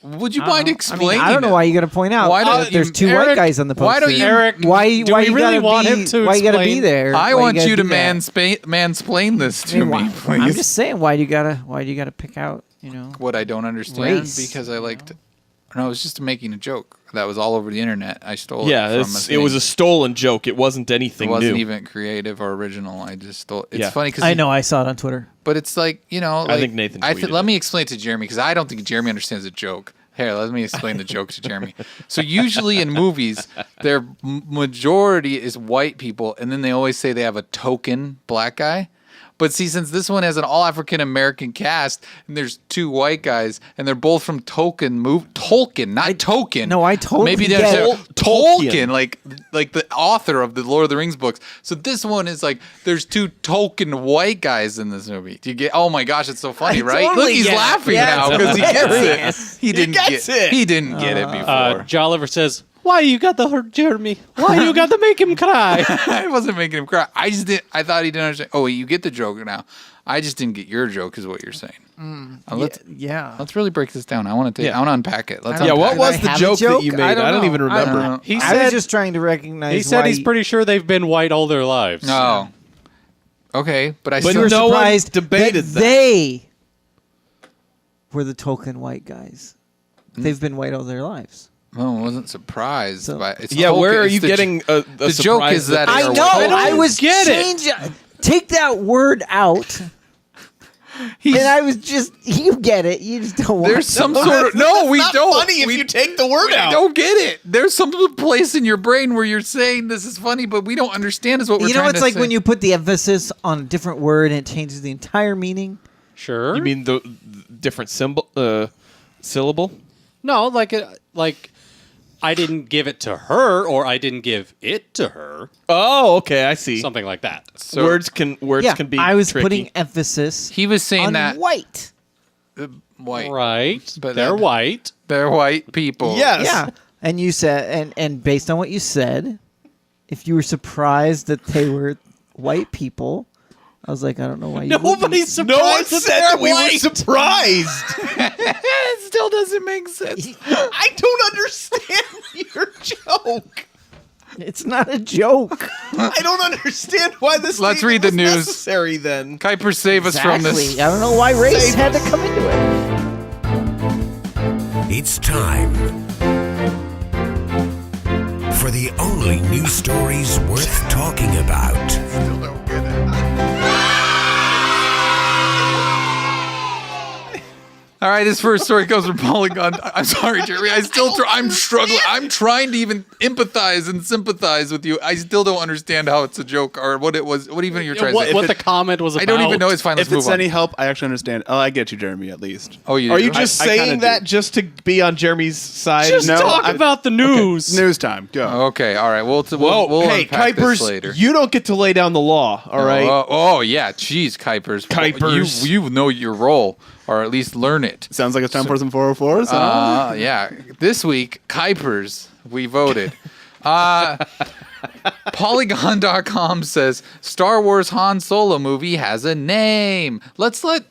S2: would you mind explaining?
S4: I don't know why you got to point out
S2: Why don't
S4: that there's
S2: you-
S4: two
S2: Eric,
S4: white guys on the poster.
S2: why don't you-
S3: Eric,
S4: Why?
S3: do
S4: why
S3: we
S4: you
S3: really
S4: gotta
S3: want
S4: be,
S3: him to
S4: Why you gotta be
S3: explain?
S4: there?
S2: I
S4: Why
S2: want
S4: gotta
S2: you to
S4: do that?
S2: mansplain this
S4: I
S2: to
S4: mean,
S2: me,
S4: why-
S2: please.
S4: I'm just saying, why do you gotta pick out? You know,
S2: What I don't understand
S4: Race,
S2: because I liked. No, it was just making a joke that was all over the internet. I stole
S5: Yeah,
S2: it from
S5: it was a stolen joke. It wasn't
S2: It
S5: anything
S2: wasn't
S5: new.
S2: even creative or original. I just stole. It's
S5: Yeah.
S2: funny because
S4: I know I saw it on Twitter.
S2: but it's like like,
S5: I think Nathan tweeted
S2: let
S5: it.
S2: me explain it to Jeremy because I don't think Jeremy understands a joke. Here, let me explain the joke to Jeremy. So usually in movies, their majority is white people, and then they always say they have a token black guy. But see, since this one has an all African American cast, and there's two white guys, and they're both from Tolkien, not Token.
S4: No, I totally
S2: maybe
S4: get
S2: they're
S4: it.
S2: Tolkien, like the author of the Lord of the Rings books. So this one is like there's two Tolkien white guys in this movie. Do you get? Oh my gosh, it's so funny, right?
S4: totally
S2: Look, he's
S4: get it.
S2: laughing
S4: Yeah,
S2: now
S4: it's
S2: because he gets
S4: hilarious.
S2: it. He didn't
S5: gets it.
S2: He didn't get it before.
S3: Jolliver says, "Why you got to hurt Jeremy? Why you got to make him cry?"
S2: I wasn't making him cry. I just didn't. I thought he didn't understand. Oh, wait, you get the joke now. I just didn't get your joke, is what you're saying.
S4: Yeah.
S2: Let's really break this down. I want to unpack it. Let's
S5: Yeah,
S2: unpack
S5: what
S2: it.
S5: was
S4: I
S5: the
S4: have a
S5: joke that
S4: joke?
S5: you
S4: I
S5: made?
S4: don't
S5: I don't
S4: know.
S5: even
S4: I don't
S5: remember.
S2: know.
S3: He
S4: I
S3: said
S4: was just trying to recognize.
S3: he said
S4: why
S3: he's pretty sure they've been white all their lives.
S2: No. Okay, but I
S5: But
S2: still
S4: you were
S5: no one
S4: surprised
S5: debated
S4: that
S5: that.
S4: they were the token white guys. They've been white all their lives.
S2: No, I wasn't surprised. By it's
S5: Yeah,
S2: okay,
S5: where are
S2: it's
S5: you
S2: the
S5: getting a
S2: the joke
S5: surprise
S2: is that
S4: I
S2: are
S4: know.
S2: white.
S4: I was
S3: get it.
S4: changing. Take that word out. And I was just, you get it. You just don't want
S2: There's
S4: to.
S2: some sort of no, we
S5: not
S2: don't.
S5: funny if
S2: we
S5: you take the word out.
S2: don't get it. There's some place in your brain where you're saying this is funny, but we don't understand. Is what we're
S4: You know,
S2: trying
S4: it's
S2: to
S4: like
S2: say.
S4: when you put the emphasis on a different word and it changes the entire meaning.
S3: Sure.
S5: You mean the different syllable?
S3: No, like I didn't give it to her, or I didn't give it to her.
S5: Oh, okay, I see.
S3: Something like that.
S2: So
S5: words can be.
S4: I was
S5: tricky.
S4: putting emphasis
S2: he was saying
S4: on
S2: that
S4: white.
S2: white,
S3: Right.
S2: But
S3: They're
S2: then-
S3: white.
S2: they're white people.
S5: Yes.
S4: Yeah. And you said, and based on what you said, if you were surprised that they were white people, I was like, I don't know why you wouldn't.
S3: Nobody's surprised.
S5: No one said
S3: they're
S5: that we
S3: white.
S5: were surprised.
S2: It still doesn't make sense.
S5: I don't understand your joke.
S4: It's not a joke.
S5: I don't understand why this.
S2: Let's
S5: statement
S2: read the
S5: was
S2: news.
S5: Necessary then.
S2: Kuiper, save us from
S4: Exactly.
S2: this.
S4: I don't know why race
S5: Save
S4: had to
S5: us.
S4: come into it.
S1: It's time for the only news stories worth talking about.
S2: Still don't get it. All right, this first story comes from Polygon. I'm sorry, Jeremy. I'm struggling. I'm trying to even empathize and sympathize with you. I still don't understand how it's a joke or what it was. What even you're trying to say.
S3: What the comment was about.
S2: I don't even know. It's fine. Let's
S8: If
S2: move
S8: it's
S2: on.
S8: any help, I actually understand. Oh, I get you, Jeremy, at least.
S2: Oh, you?
S5: Are
S2: do?
S5: you just
S8: I kinda
S5: saying
S8: do.
S5: that just to be on Jeremy's side?
S3: Just
S8: No,
S3: talk about the news.
S8: News time. Go.
S2: Okay. All right. We'll
S5: Whoa, hey,
S2: unpack this
S5: Kuipers,
S2: later.
S5: you don't get to lay down the law, all right?
S2: Oh yeah. Jeez, Kuipers.
S5: Kuipers.
S2: You know your role, or at least learn it.
S8: Sounds like it's time for some 404s.
S2: Yeah. This week, Kuipers, we voted. Polygon.com says Star Wars Han Solo movie has a name. Let's let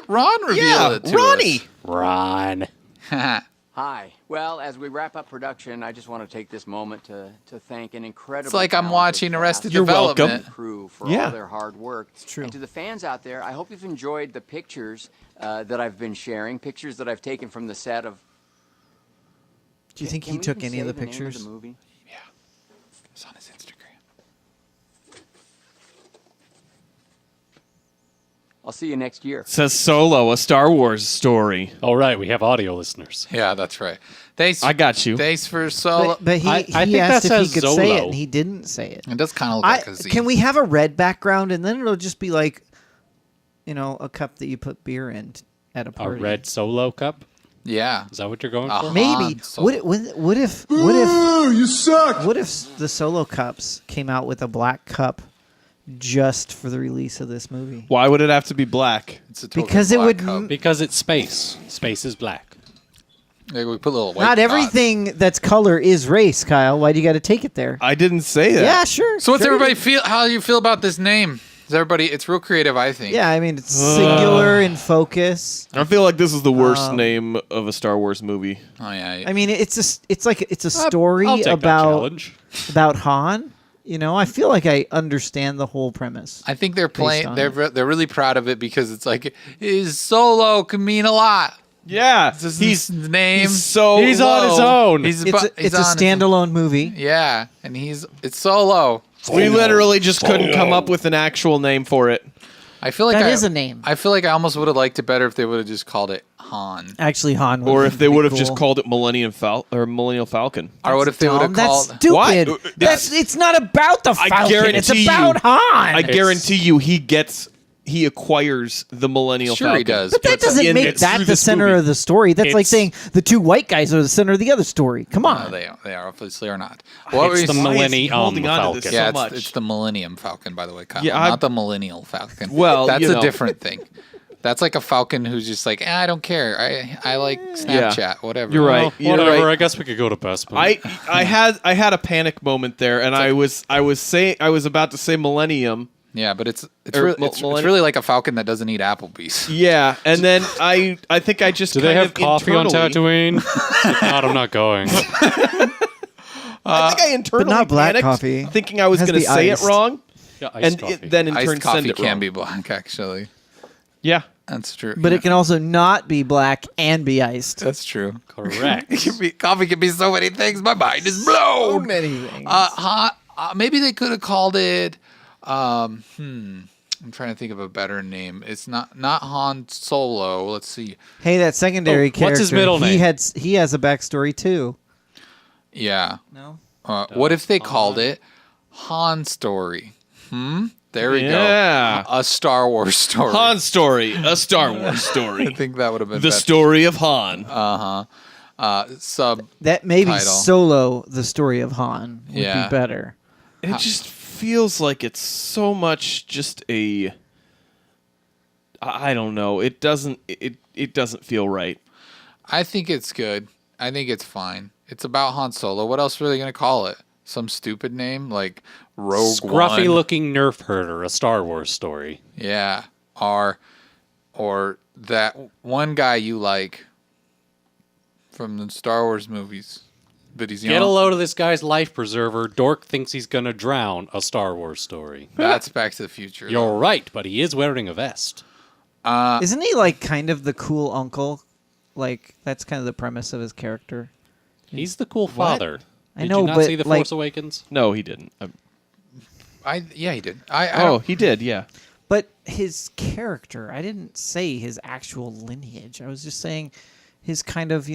S2: Ron reveal
S5: Yeah,
S2: it to
S5: Ronnie.
S3: Ron.
S2: us.
S9: Hi. Well, as we wrap up production, I just want to take this moment to thank an incredible.
S2: It's like I'm
S9: talented
S2: watching
S9: cast
S2: Arrested
S5: You're welcome.
S2: Development.
S9: crew for
S5: Yeah.
S9: all their hard work. It's
S4: true.
S9: And to the fans out there, I hope you've enjoyed the pictures that I've been sharing, pictures that I've taken from the set of.
S4: Do you think
S9: Can
S4: he
S9: we
S4: took
S9: even
S4: any of
S9: say
S4: the
S9: name
S4: pictures?
S9: the movie?
S2: It's on his Instagram.
S9: I'll see you next year.
S5: Says Solo, a Star Wars story.
S3: All right, we have audio listeners.
S2: Yeah, that's right. Thanks.
S5: I got you.
S2: Thanks for Solo.
S4: But he,
S3: I
S4: he
S3: think
S4: asked
S3: that
S4: if he
S3: says
S4: could say it,
S3: Zolo.
S4: and he didn't say it.
S2: It does kind of look like a Z.
S4: Can we have a red background, and then it'll just be like, a cup that you put beer in at a
S3: A
S4: party.
S3: red Solo cup.
S2: Yeah.
S3: Is that what you're going
S2: Uh-huh.
S3: for?
S4: Maybe.
S2: Solo.
S4: What if you suck? What if the Solo cups came out with a black cup just for the release of this movie?
S5: Why would it have to be black?
S2: It's a total
S4: Because it
S2: black
S4: would
S2: cup.
S3: Because it's space. Space is black.
S2: Maybe we put little white
S4: Not
S2: dots.
S4: everything that's color is race, Kyle. Why do you got to take it there?
S5: I didn't say that.
S4: Yeah, sure.
S2: So what's
S4: sure.
S2: everybody feel? How do you feel about this name? Is everybody? It's real creative, I think.
S4: Yeah, I mean it's singular in focus.
S5: I feel like this is the worst name of a Star Wars movie.
S2: Oh yeah.
S4: I mean it's a story
S3: I'll take that
S4: about
S3: challenge.
S4: Han. I feel like I understand the whole premise.
S2: I think they're playing.
S4: on
S2: They're really proud of it because it's like his Solo can mean a lot.
S5: Yeah,
S2: This is his name.
S5: He's so
S3: He's on his
S5: low.
S3: own.
S2: He's
S4: It's a
S2: on his-
S4: standalone movie.
S2: Yeah, and it's Solo.
S5: We literally just couldn't come up with an actual name for it.
S2: I feel like
S4: That
S2: I,
S4: is a name.
S2: I feel like I almost would have liked it better if they would have just called it Han.
S4: Actually, Han.
S5: Or if they would have just
S4: cool.
S5: called it Millennial Falcon.
S2: Or what if they would have
S4: That's
S2: called?
S4: stupid.
S5: Why?
S4: It's not about the
S5: I
S4: Falcon. It's
S5: guarantee
S4: about
S5: you-
S4: Han.
S5: I guarantee you he acquires the Millennial
S2: Sure
S5: Falcon.
S2: he does.
S4: But that doesn't
S5: in-
S4: make
S5: it's
S4: that
S5: through
S4: the
S5: this
S4: center
S5: movie.
S4: of the story. That's like
S3: It's-
S4: saying the two white guys are the center of the other story. Come on.
S2: No, they are obviously are not. What were
S3: It's
S2: you
S3: the
S2: saying?
S3: Millennium
S5: holding on to
S3: Falcon.
S5: this
S2: Yeah,
S5: so
S2: it's,
S5: much.
S2: it's the Millennium Falcon, by the way, Kyle.
S5: Yeah,
S2: not the Millennial Falcon.
S5: Well,
S2: that's
S5: you
S2: a
S5: know.
S2: different thing. That's like a Falcon who's just like, I don't care. I like Snapchat, whatever.
S5: You're right.
S3: Well,
S5: You're
S3: whatever.
S5: right.
S3: I guess we could go to Best Buy.
S5: I had a panic moment there, and I was about to say Millennium.
S2: Yeah, but it's
S5: Or
S2: it's
S5: Millennium-
S2: really like a Falcon that doesn't eat Applebee's.
S5: Yeah, and then I think I just
S3: Do they
S5: kind
S3: have
S5: of
S3: coffee on
S5: internally-
S3: Tatooine? If not, I'm not going.
S5: I think I internally
S4: not black
S5: panicked,
S4: coffee.
S5: thinking I was
S4: Has to
S5: going to
S4: be
S5: say
S4: iced.
S5: it wrong,
S3: Yeah, iced
S5: and
S3: coffee.
S5: then in
S2: Iced
S5: turn
S2: coffee
S5: send it
S2: can
S5: wrong.
S2: be black, actually.
S5: Yeah,
S2: That's true.
S4: But it can also not be black and be iced.
S2: That's true.
S3: Correct.
S2: Coffee can be so many things. My mind is blown.
S4: So many things.
S2: Maybe they could have called it. I'm trying to think of a better name. It's not Han Solo. Let's see.
S4: Hey, that secondary character.
S3: what's his middle name?
S4: He has a backstory too.
S2: Yeah.
S4: No.
S2: What if they called it Han Story? There we
S5: Yeah.
S2: go. A Star Wars story.
S5: Han story, a Star Wars story.
S2: I think that would have been
S5: The
S2: better.
S5: story of Han.
S4: That maybe
S2: Title.
S4: Solo, the story of Han, would
S2: Yeah.
S4: be better.
S5: It just feels like it's so much just a. I don't know. It doesn't. It doesn't feel right.
S2: I think it's good. I think it's fine. It's about Han Solo. What else were they going to call it? Some stupid name like Rogue One?
S3: Scruffy-looking nerf herder, a Star Wars story.
S2: Yeah. Or that one guy you like from the Star Wars movies. But he's young.
S3: Get a load of this guy's life preserver. Dork thinks he's gonna drown, a Star Wars story.
S2: That's Back to the Future.
S3: You're right, but he is wearing a vest.
S4: Isn't he like kind of the cool uncle? Like that's kind of the premise of his character.
S3: He's the cool father.
S4: I
S3: Did
S4: know,
S3: you not
S4: but
S3: see The
S4: like,
S3: Force Awakens?
S5: No, he didn't.
S2: Yeah, he did.
S5: He did. Yeah.
S4: but his character. I didn't say his actual lineage. I was just saying his kind of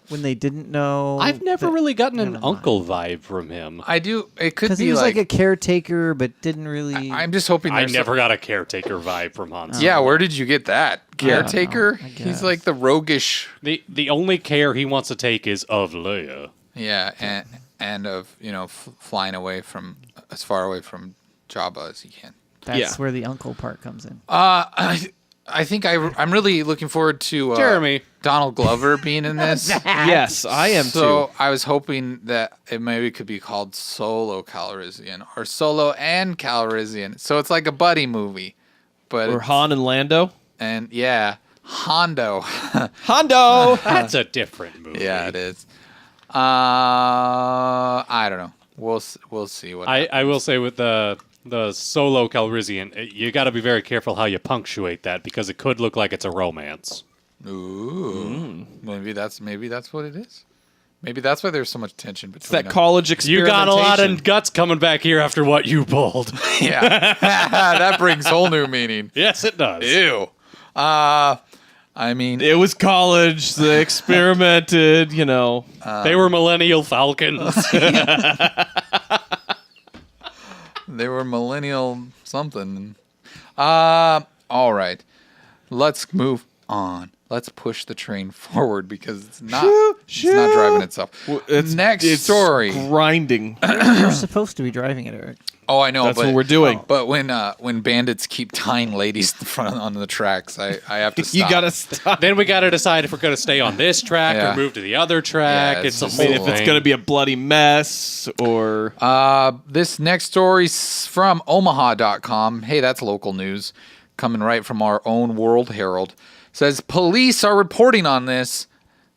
S4: when they didn't know.
S3: I've never really gotten an
S4: Never mind.
S3: uncle vibe from him.
S2: I do. It could
S4: because
S2: be
S4: he was
S2: like
S4: like a caretaker, but didn't really.
S2: I'm just hoping.
S3: I
S2: there's
S3: never got a caretaker vibe from Han Solo.
S2: Yeah, where did you get that? Caretaker?
S4: I
S2: He's
S4: guess.
S2: like the roguish.
S3: The only care he wants to take is of Leia.
S2: Yeah, and of flying away from as far away from Jabba as he can.
S4: That's where the uncle part comes in.
S2: I think I'm really looking forward to
S3: Jeremy.
S2: Donald Glover being in this.
S5: Yes, I am
S2: So
S5: too.
S2: I was hoping that it maybe could be called Solo Calrissian or Solo and Calrissian. So it's like a buddy movie, but
S5: Or Han and Lando.
S2: and yeah, Hondo.
S5: Hondo.
S3: That's a different movie.
S2: Yeah, it is. I don't know. We'll see what.
S3: I will say with the Solo Calrissian, you got to be very careful how you punctuate that because it could look like it's a romance.
S2: Ooh, maybe that's what it is. Maybe that's why there's so much tension between
S5: It's that
S2: them.
S5: college
S3: You
S5: experimentation.
S3: got a lot of guts coming back here after what you pulled.
S2: Yeah, that brings whole new meaning.
S3: Yes, it does.
S2: Ew. I mean,
S5: It was college. They experimented.
S3: They were millennial falcons.
S2: they were millennial something. All right. Let's move on. Let's push the train forward because it's not driving itself. Next story.
S5: Grinding.
S4: You're supposed to be driving it, Eric.
S2: Oh, I know.
S5: That's
S2: but,
S5: what we're doing.
S2: But when bandits keep tying ladies in front on the tracks, I have to stop.
S5: You gotta stop.
S3: Then we got to decide if we're going to stay on this track
S2: Yeah.
S3: or move to the other track.
S2: Yeah,
S3: it's a
S2: it's
S3: whole
S2: just-
S5: If it's
S3: thing.
S5: gonna be a bloody mess or
S2: This next story's from Omaha.com. Hey, that's local news. Coming right from our own World Herald. Says police are reporting on this.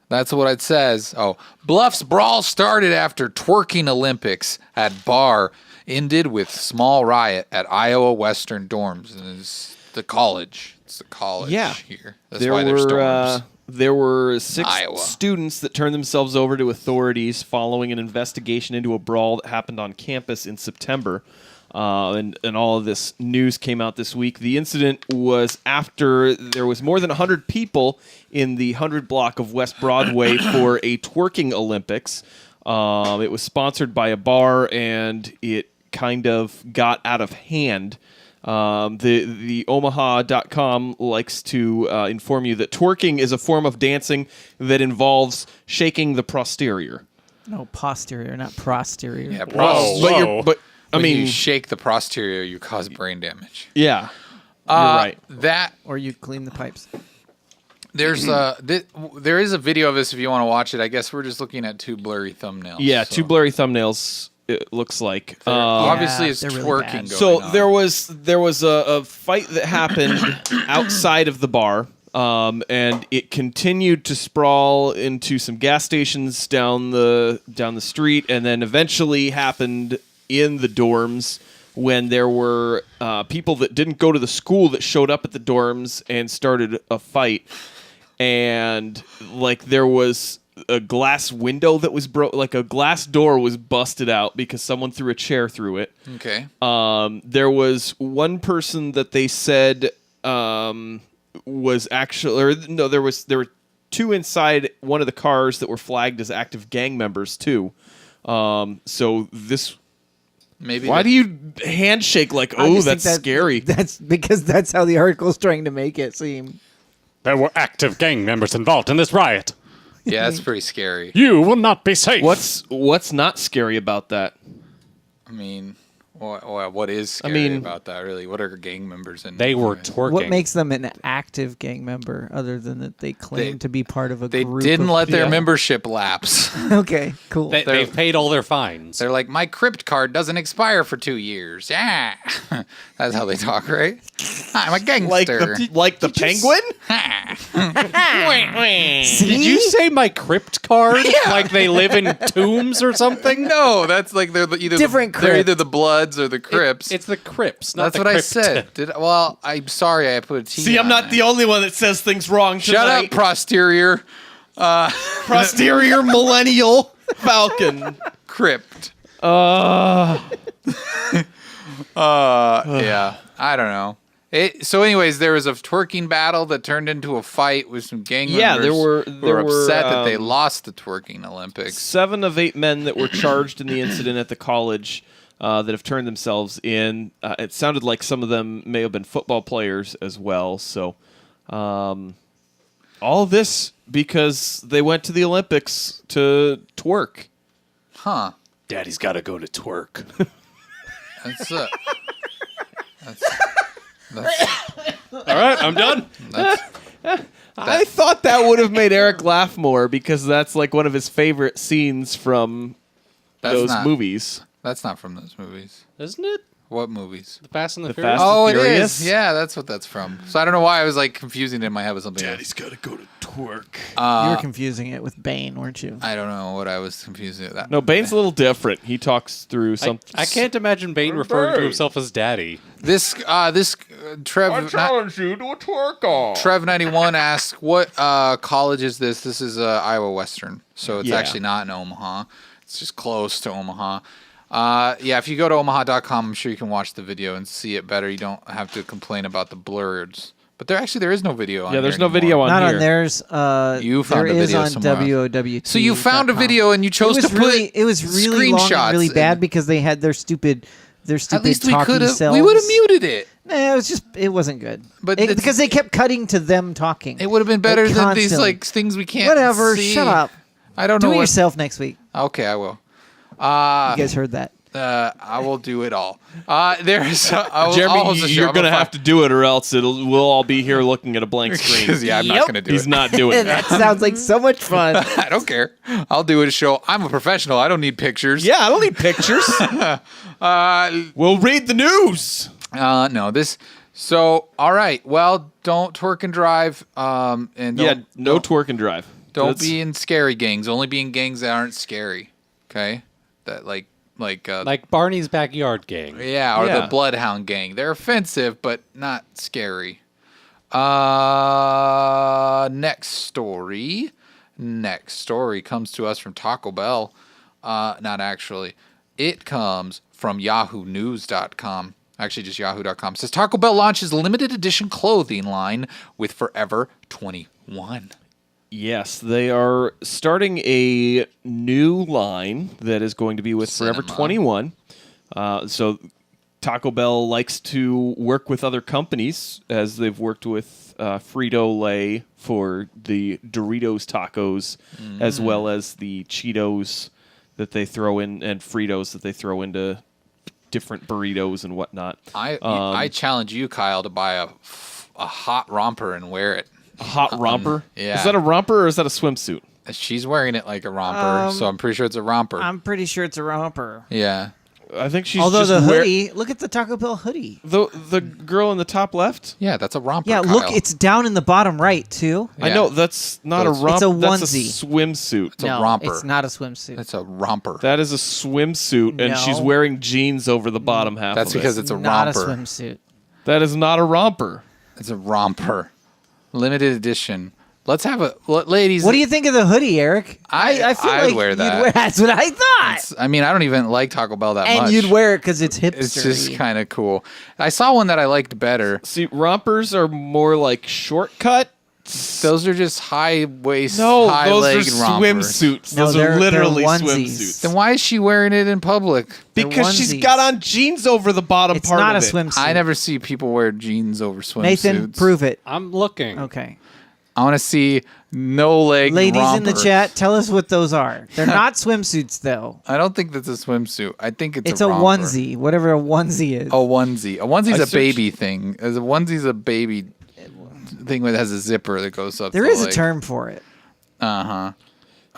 S2: That's what it says. Oh, Bluff's brawl started after twerking Olympics at bar ended with small riot at Iowa Western dorms. And it's the college. It's the college here. That's why there's dorms.
S5: There were 6
S2: Iowa.
S5: students that turned themselves over to authorities following an investigation into a brawl that happened on campus in September. And all of this news came out this week. The incident was after there was more than 100 people in the 100 block of West Broadway for a twerking Olympics. It was sponsored by a bar, and it kind of got out of hand. The Omaha.com likes to inform you that twerking is a form of dancing that involves shaking the posterior.
S4: No, posterior, not posterior.
S2: Yeah,
S5: I
S2: when
S5: mean,
S2: you shake the posterior, you cause brain damage.
S5: yeah, you're right.
S2: That
S4: Or you clean the pipes.
S2: there's there is a video of this if you want to watch it. I guess we're just looking at 2 blurry thumbnails.
S5: Yeah,
S2: so.
S5: 2 blurry thumbnand. It looks like.
S2: Obviously,
S4: Yeah,
S2: it's
S4: they're really
S2: twerking
S4: bad.
S2: going
S5: So
S2: on.
S5: there was a fight that happened outside of the bar, and it continued to sprawl into some gas stations down the street, and then eventually happened in the dorms when there were people that didn't go to the school that showed up at the dorms and started a fight. And like there was a glass window that was like a glass door was busted out because someone threw a chair through it.
S2: Okay.
S5: There was one person that they said was actually, or no, there were two inside one of the cars that were flagged as active gang members too. So this.
S2: Maybe.
S5: Why do you handshake like, oh, that's scary?
S4: That's because that's how the article's trying to make it seem.
S3: There were active gang members involved in this riot.
S2: Yeah, that's pretty scary.
S3: You will not be safe.
S5: What's not scary about that?
S2: I mean, what is scary about that, really? What are gang members in?
S3: They were twerking.
S4: What makes them an active gang member other than that they claim to be part of a group?
S2: They didn't let their membership lapse.
S4: Okay, cool.
S3: They've paid all their fines.
S2: They're like, my crypt card doesn't expire for 2 years. Yeah. That's how they talk, right? I'm a gangster.
S5: Like the penguin?
S3: Did you say my crypt card?
S2: Yeah.
S3: Like they live in tombs or something?
S2: No, that's like they're either they're either the Bloods or the Crips.
S3: It's the Crips, not
S2: That's
S3: the
S2: what
S3: crypt.
S2: I said. Well, I'm sorry I put a T.
S5: See, I'm
S2: on
S5: not
S2: it.
S5: the only one that says things wrong
S2: Shut
S5: tonight.
S2: up, posterior.
S5: Posterior millennial falcon.
S2: Crypt. Yeah. I don't know. So, anyways, there was a twerking battle that turned into a fight with some gang members.
S5: there were
S2: upset that they lost the twerking Olympics.
S5: 7 of 8 men that were charged in the incident at the college that have turned themselves in. It sounded like some of them may have been football players as well. So, all this because they went to the Olympics to twerk.
S2: Huh.
S3: Daddy's got to go to twerk.
S2: That's
S3: All right, I'm done.
S5: I thought that would have made Eric laugh more because that's like one of his favorite scenes from those movies.
S2: That's not from those movies.
S3: Isn't it?
S2: What movies?
S3: The Fast and the
S5: The
S3: Furious?
S5: Fast and
S2: Oh, it
S5: Furious?
S2: is. Yeah, that's what that's from. So I don't know why I was like confusing it in my head with something else.
S5: got to go to twerk.
S4: You were confusing it with Bane, weren't you?
S2: I don't know what I was confusing it with that.
S5: No, Bane's a little different. He talks through some.
S3: I can't imagine Bane referring to himself as Daddy.
S2: This Trev
S5: challenge you to a twerk off.
S2: Trev91 asks, what college is this? This is Iowa Western, so it's
S5: Yeah.
S2: actually not in Omaha. It's just close to Omaha. Yeah, if you go to omaha.com, I'm sure you can watch the video and see it better. You don't have to complain about the blurs. But there is no video on
S5: Yeah, there's
S2: here
S5: no
S2: anymore.
S5: video on
S4: Not
S5: here.
S4: on theirs.
S2: You found
S4: there
S2: a
S4: is
S2: video
S4: on
S2: somewhere else.
S4: WOWT.
S2: So you found a video and you chose to put
S4: it was really long and really
S2: screenshots
S4: bad
S2: and-
S4: because they had their stupid
S2: At least we
S4: talking
S2: could have.
S4: selves.
S2: We would have muted it.
S4: Nah, it wasn't good.
S2: But
S4: because they kept cutting to them talking.
S2: It would have been better
S4: Like,
S2: than these
S4: constantly.
S2: like things we can't.
S4: Whatever.
S2: see.
S4: Shut up.
S2: I don't
S4: Do
S2: know
S4: it
S2: what.
S4: yourself next week.
S2: Okay, I will.
S4: You guys heard that?
S2: I will do it all. There's I'll
S5: Jeremy,
S2: host a show.
S5: you're
S2: I'm
S5: going to
S2: a
S5: have to do it or else we'll all be here looking at a blank screen.
S2: Yeah, I'm not going to do
S5: He's
S2: it.
S5: not doing
S4: That
S5: that.
S4: sounds like so much fun.
S2: I don't care. I'll do it a show. I'm a professional. I don't need pictures.
S5: Yeah, I don't need pictures. We'll read the news.
S2: No, this. So, all right. Well, don't twerk and drive. And don't,
S5: No twerk and drive.
S2: Don't
S5: That's-
S2: be in scary gangs. Only be in gangs that aren't scary. Okay. That like
S3: Barney's Backyard Gang.
S2: yeah, or
S5: Yeah.
S2: the Bloodhound Gang. They're offensive, but not scary. Next story. Next story comes to us from Taco Bell. Not actually. It comes from yahoonews.com. Actually, just yahoo.com. It says Taco Bell launches limited edition clothing line with Forever 21.
S5: Yes, they are starting a new line that is going to be with Forever
S2: Cinema.
S5: 21. So Taco Bell likes to work with other companies, as they've worked with Frito-Lay for the Doritos tacos, as well as the Cheetos that they throw in, and Fritos that they throw into different burritos and whatnot.
S2: I challenge you, Kyle, to buy a hot romper and wear it.
S5: A hot romper?
S2: yeah.
S5: Is that a romper or is that a swimsuit?
S2: She's wearing it like a romper, so I'm pretty sure it's a romper.
S4: I'm pretty sure it's a romper.
S2: yeah.
S5: I think she's
S4: Although
S5: just
S4: the
S5: wear-
S4: hoodie, look at the Taco Bell hoodie.
S5: the girl in the top left.
S2: Yeah, that's a romper.
S4: Yeah,
S2: Kyle.
S4: look, it's down in the bottom right too.
S5: I
S2: Yeah.
S5: know that's not
S2: So
S5: a romper.
S4: it's a
S5: That's a
S4: onesie.
S5: swimsuit.
S2: It's a romper.
S4: it's not a swimsuit.
S2: It's a romper.
S5: That is a swimsuit, and
S4: No.
S5: she's wearing jeans over the bottom half.
S2: That's
S5: of
S2: because
S5: it.
S2: it's a
S4: not
S2: romper.
S4: a swimsuit.
S5: That is not a romper.
S2: It's a romper. Limited edition. Let's have ladies.
S4: What do you think of the hoodie, Eric? I feel
S2: I'd
S4: like
S2: wear that.
S4: You'd wear, that's what I thought.
S2: I mean, I don't even like Taco Bell that
S4: And
S2: much.
S4: you'd wear it because it's hipster.
S2: It's just kind of cool. I saw one that I liked better.
S5: See, rompers are more like shortcut.
S2: Those are just high waist,
S5: No,
S2: high
S5: those are
S2: leg rompers.
S5: swimsuits.
S4: No,
S5: Those
S4: they're
S5: are literally
S4: onesies.
S5: swimsuits.
S2: Then why is she wearing it in public?
S5: Because she's
S4: onesies.
S5: got on jeans over the bottom
S4: It's
S5: part
S4: not a
S5: of it.
S4: swimsuit.
S2: I never see people wear jeans over swimsuits.
S4: Nathan, prove it.
S3: I'm looking.
S4: Okay.
S2: I want to see no leg
S4: Ladies
S2: romper.
S4: in the chat, tell us what those are. They're not swimsuits, though.
S2: I don't think that's a swimsuit. I think
S4: It's
S2: a
S4: a
S2: romper.
S4: onesie, whatever a onesie is.
S2: A onesie. A onesie's
S5: I
S2: a
S5: searched-
S2: baby thing. As a onesie's a baby thing that has a zipper that goes up.
S4: There
S2: the
S4: is a
S2: leg.
S4: term for it.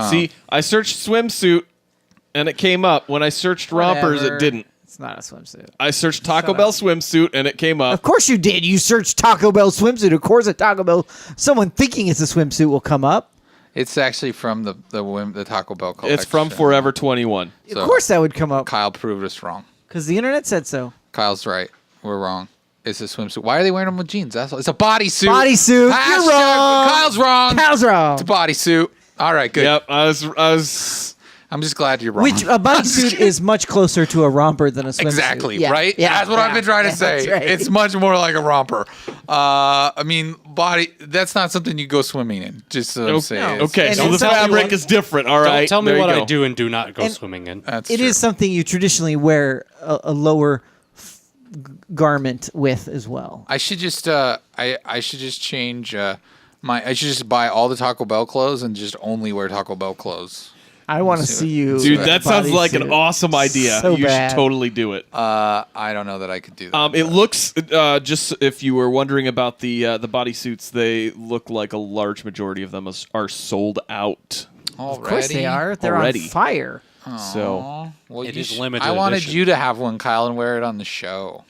S5: See, I searched swimsuit, and it came up. When I searched rompers,
S4: Whatever.
S5: it didn't.
S4: It's not a swimsuit.
S5: I searched Taco Bell swimsuit, and it came
S4: Of
S5: up.
S4: course you did. You searched Taco Bell swimsuit. Of course, a Taco Bell. Someone thinking it's a swimsuit will come up.
S2: It's actually from the Taco Bell collection.
S5: It's from Forever 21.
S2: So
S4: Of course, that would come up
S2: Kyle proved us wrong.
S4: because the internet said so.
S2: Kyle's right. We're wrong. It's a swimsuit. Why are they wearing them with jeans? It's a bodysuit.
S4: Bodysuit. You're
S2: Hashtag-
S4: wrong.
S2: Kyle's wrong.
S4: Kyle's wrong.
S2: It's a bodysuit. All right, good.
S5: Yep, I was.
S2: I'm just glad you're wrong.
S4: Which a bodysuit is much closer to a romper than a swimsuit.
S2: Exactly,
S4: Yeah,
S2: right?
S4: Yeah,
S2: that's what I've been trying to say.
S4: That's right.
S2: It's much more like a romper. I mean, that's not something you go swimming in. Just so I'm saying.
S5: Okay,
S4: And
S5: so the
S4: it's not-
S5: fabric is different. All right,
S3: Don't tell me
S5: there
S3: what
S5: you
S3: I
S5: go.
S3: do and do not go
S4: And-
S3: swimming in.
S2: That's
S4: It
S2: true.
S4: is something you traditionally wear a lower garment with as well.
S2: I should just I should just change I should just buy all the Taco Bell clothes and just only wear Taco Bell clothes.
S4: I want to see you,
S5: Dude,
S4: in a
S5: that sounds like an
S4: bodysuit.
S5: awesome idea.
S4: So
S5: you
S4: bad.
S5: should totally do it.
S2: I don't know that I could do that.
S5: It looks just if you were wondering about the bodysuits, they look like a large majority of them are sold out.
S4: Of course they are. They're
S5: Already.
S4: on fire.
S5: So
S2: Well,
S3: It
S2: you
S3: is limited
S2: I wanted
S3: edition.
S2: you to have one, Kyle, and wear it on the show.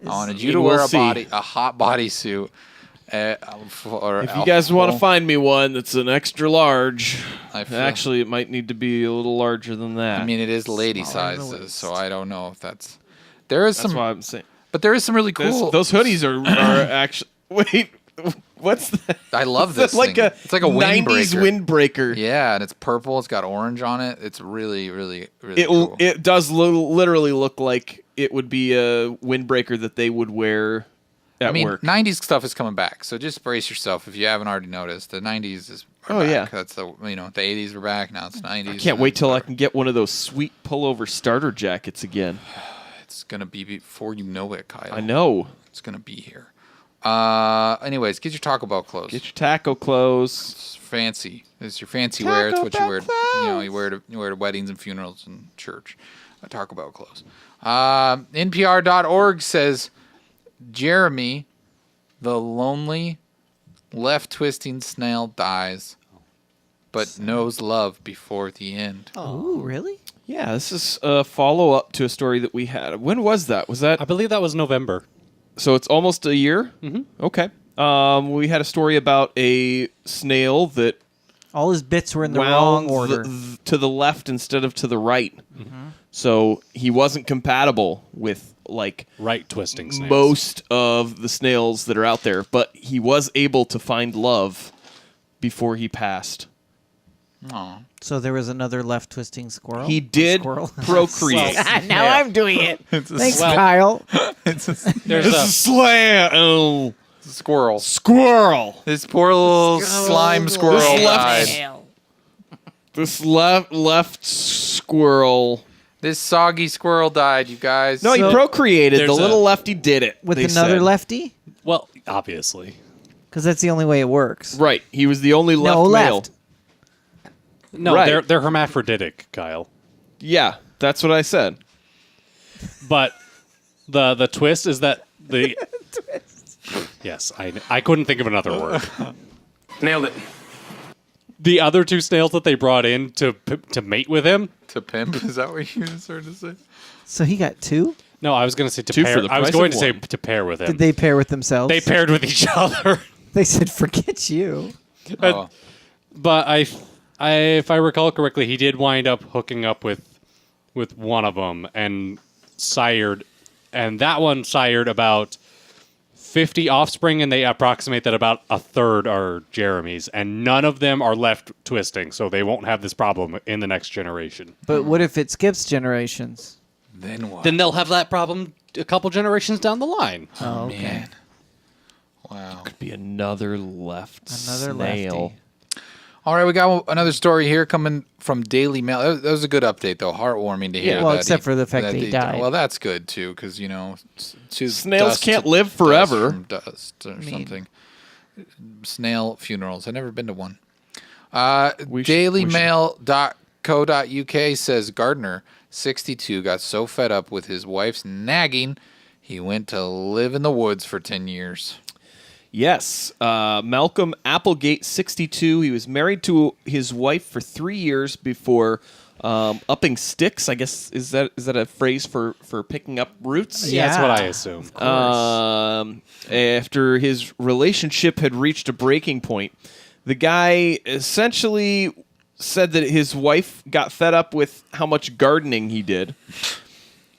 S2: I wanted you to
S5: We'll
S2: wear
S5: see.
S2: a hot bodysuit.
S5: if you guys want to find me one that's an extra large,
S2: I feel-
S5: actually it might need to be a little larger than that.
S2: I mean, it is lady
S4: Smaller than the
S2: sizes,
S4: waist.
S2: so I don't know if that's. There is
S5: that's
S2: some,
S5: why I'm saying
S2: but there is some really cool.
S5: those hoodies are actually. Wait, what's that?
S2: I love
S5: Is
S2: this.
S5: that like
S2: thing.
S5: a
S2: It's like a
S5: 90s
S2: windbreaker.
S5: windbreaker.
S2: Yeah, and it's purple. It's got orange on it. It's really, really, really
S5: It
S2: cool.
S5: it does literally look like it would be a windbreaker that they would wear at
S2: I mean,
S5: work.
S2: 90s stuff is coming back, so just brace yourself if you haven't already noticed. The 90s is
S5: Oh,
S2: back.
S5: yeah.
S2: That's the 80s were back. Now it's 90s.
S5: I can't wait till I can get one of those sweet pullover starter jackets again.
S2: It's gonna be before you know it, Kyle.
S5: I know.
S2: It's gonna be here. Anyways, get your Taco Bell clothes.
S5: Get your taco clothes.
S2: It's fancy. It's your fancy wear. It's
S5: Taco
S2: what you
S5: Bell
S2: wear. You wear to weddings and funerals and church. Taco Bell clothes. NPR.org says Jeremy, the lonely, left twisting snail dies, but knows love before the end.
S4: Ooh, really?
S5: Yeah, this is a follow-up to a story that we had. When was that? Was that...
S3: I believe that was November.
S5: So it's almost a year? Mm-hmm. Okay. We had a story about a snail that
S4: All his bits were in the
S5: wound
S4: wrong order.
S5: to the left instead of to the right. Mm-hmm. So he wasn't compatible with, like,
S3: Right twisting snails.
S5: most of the snails that are out there, but he was able to find love before he passed.
S2: Aw.
S4: So there was another left twisting squirrel.
S5: He did
S4: Squirrel.
S5: procreate.
S4: now I'm doing it. Thanks,
S3: Well-
S4: Kyle.
S3: There's
S5: This
S3: a
S5: is squirrel.
S2: Squirrel.
S5: Squirrel.
S2: This poor little slime squirrel
S5: This left-
S2: died.
S5: This left squirrel.
S2: This soggy squirrel died, you guys.
S5: No, he
S4: So-
S5: procreated. The
S3: There's
S5: little
S3: a-
S5: lefty did it.
S4: With
S5: they
S4: another
S5: said.
S4: lefty?
S3: well, obviously.
S4: Because that's the only way it works.
S5: Right. He was the only left
S4: No,
S5: male.
S4: left.
S3: No,
S5: Right.
S3: they're hermaphroditic, Kyle.
S5: Yeah, that's what I said.
S3: But the twist is that the Yes, I couldn't think of another word.
S7: Nailed it.
S3: the other two snails that they brought in to mate with him.
S2: To pimp? Is that what you started to say?
S4: So he got two?
S3: No, I was going to say to
S5: Two
S3: pair.
S5: for the
S3: I was
S5: price
S3: going
S5: of
S3: to say
S5: one.
S3: to pair with him.
S4: Did they pair with themselves?
S3: They paired with each other.
S4: They said, forget you.
S2: Oh.
S3: But if I recall correctly, he did wind up hooking up with one of them and that one sired about 50 offspring, and they approximate that about a third are Jeremy's, and none of them are left twisting, so they won't have this problem in the next generation.
S4: But what if it skips generations?
S2: Then what?
S3: Then they'll have that problem a couple generations down the line.
S4: Oh, okay.
S2: Man. Wow.
S5: Could be another left
S4: Another
S5: snail.
S4: lefty.
S2: All right, we got another story here coming from Daily Mail. That was a good update, though. Heartwarming to hear.
S4: Well,
S2: that
S4: except for the fact that he died.
S2: Well, that's good too, because
S5: Snails can't live forever.
S2: Dust or something. Snail funerals. I've never been to one.
S5: We should-
S2: DailyMail.co.uk says Gardner, 62, got so fed up with his wife's nagging, he went to live in the woods for 10 years.
S5: Yes, Malcolm Applegate, 62. He was married to his wife for 3 years before upping sticks. I guess is that a phrase for picking up roots?
S3: Yeah, that's what I assume.
S5: After his relationship had reached a breaking point, the guy essentially said that his wife got fed up with how much gardening he did,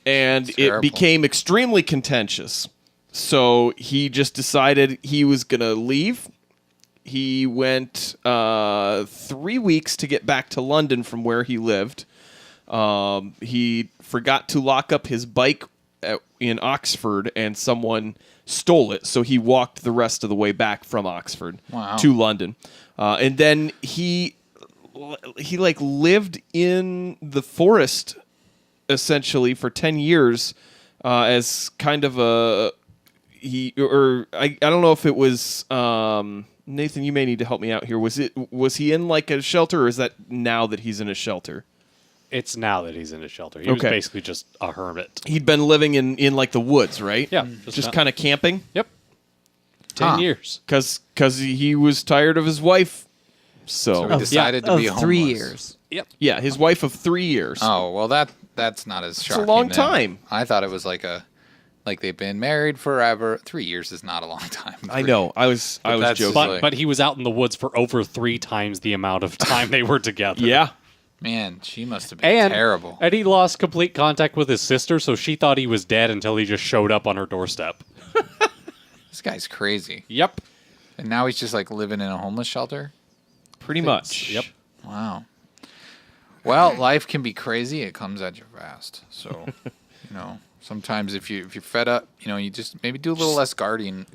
S5: and it became extremely contentious. So he just decided he was going to leave. He went 3 weeks to get back to London from where he lived. He forgot to lock up his bike in Oxford, and someone stole it. So he walked the rest of the way back from Oxford to London. And then he lived in the forest essentially for 10 years as kind of a... I don't know if it was Nathan. You may need to help me out here. Was he in like a shelter, or is that now that he's in a shelter?
S3: It's now that he's in a shelter. He was basically just a hermit.
S5: He'd been living in like the woods, right?
S3: Yeah,
S5: just kind of camping.
S3: Yep. 10 years.
S5: Because he was tired of his wife. So
S2: he decided to be homeless.
S4: 3 years.
S3: Yep.
S5: Yeah, his wife of 3 years.
S2: Oh, well, that's not as shocking.
S5: It's a long
S2: then.
S5: time.
S2: I thought it was like they've been married forever. 3 years is not a long time.
S5: I know. I was joking.
S3: But he was out in the woods for over 3 times the amount of time they were together.
S5: Yeah.
S2: Man, she must have been terrible.
S3: And he lost complete contact with his sister, so she thought he was dead until he just showed up on her doorstep.
S2: This guy's crazy.
S3: Yep.
S2: And now he's just like living in a homeless shelter?
S5: Pretty much.
S3: Yep.
S2: Wow. Well, life can be crazy. It comes at you fast. So, sometimes if you're fed up, you just maybe do a little less gardening.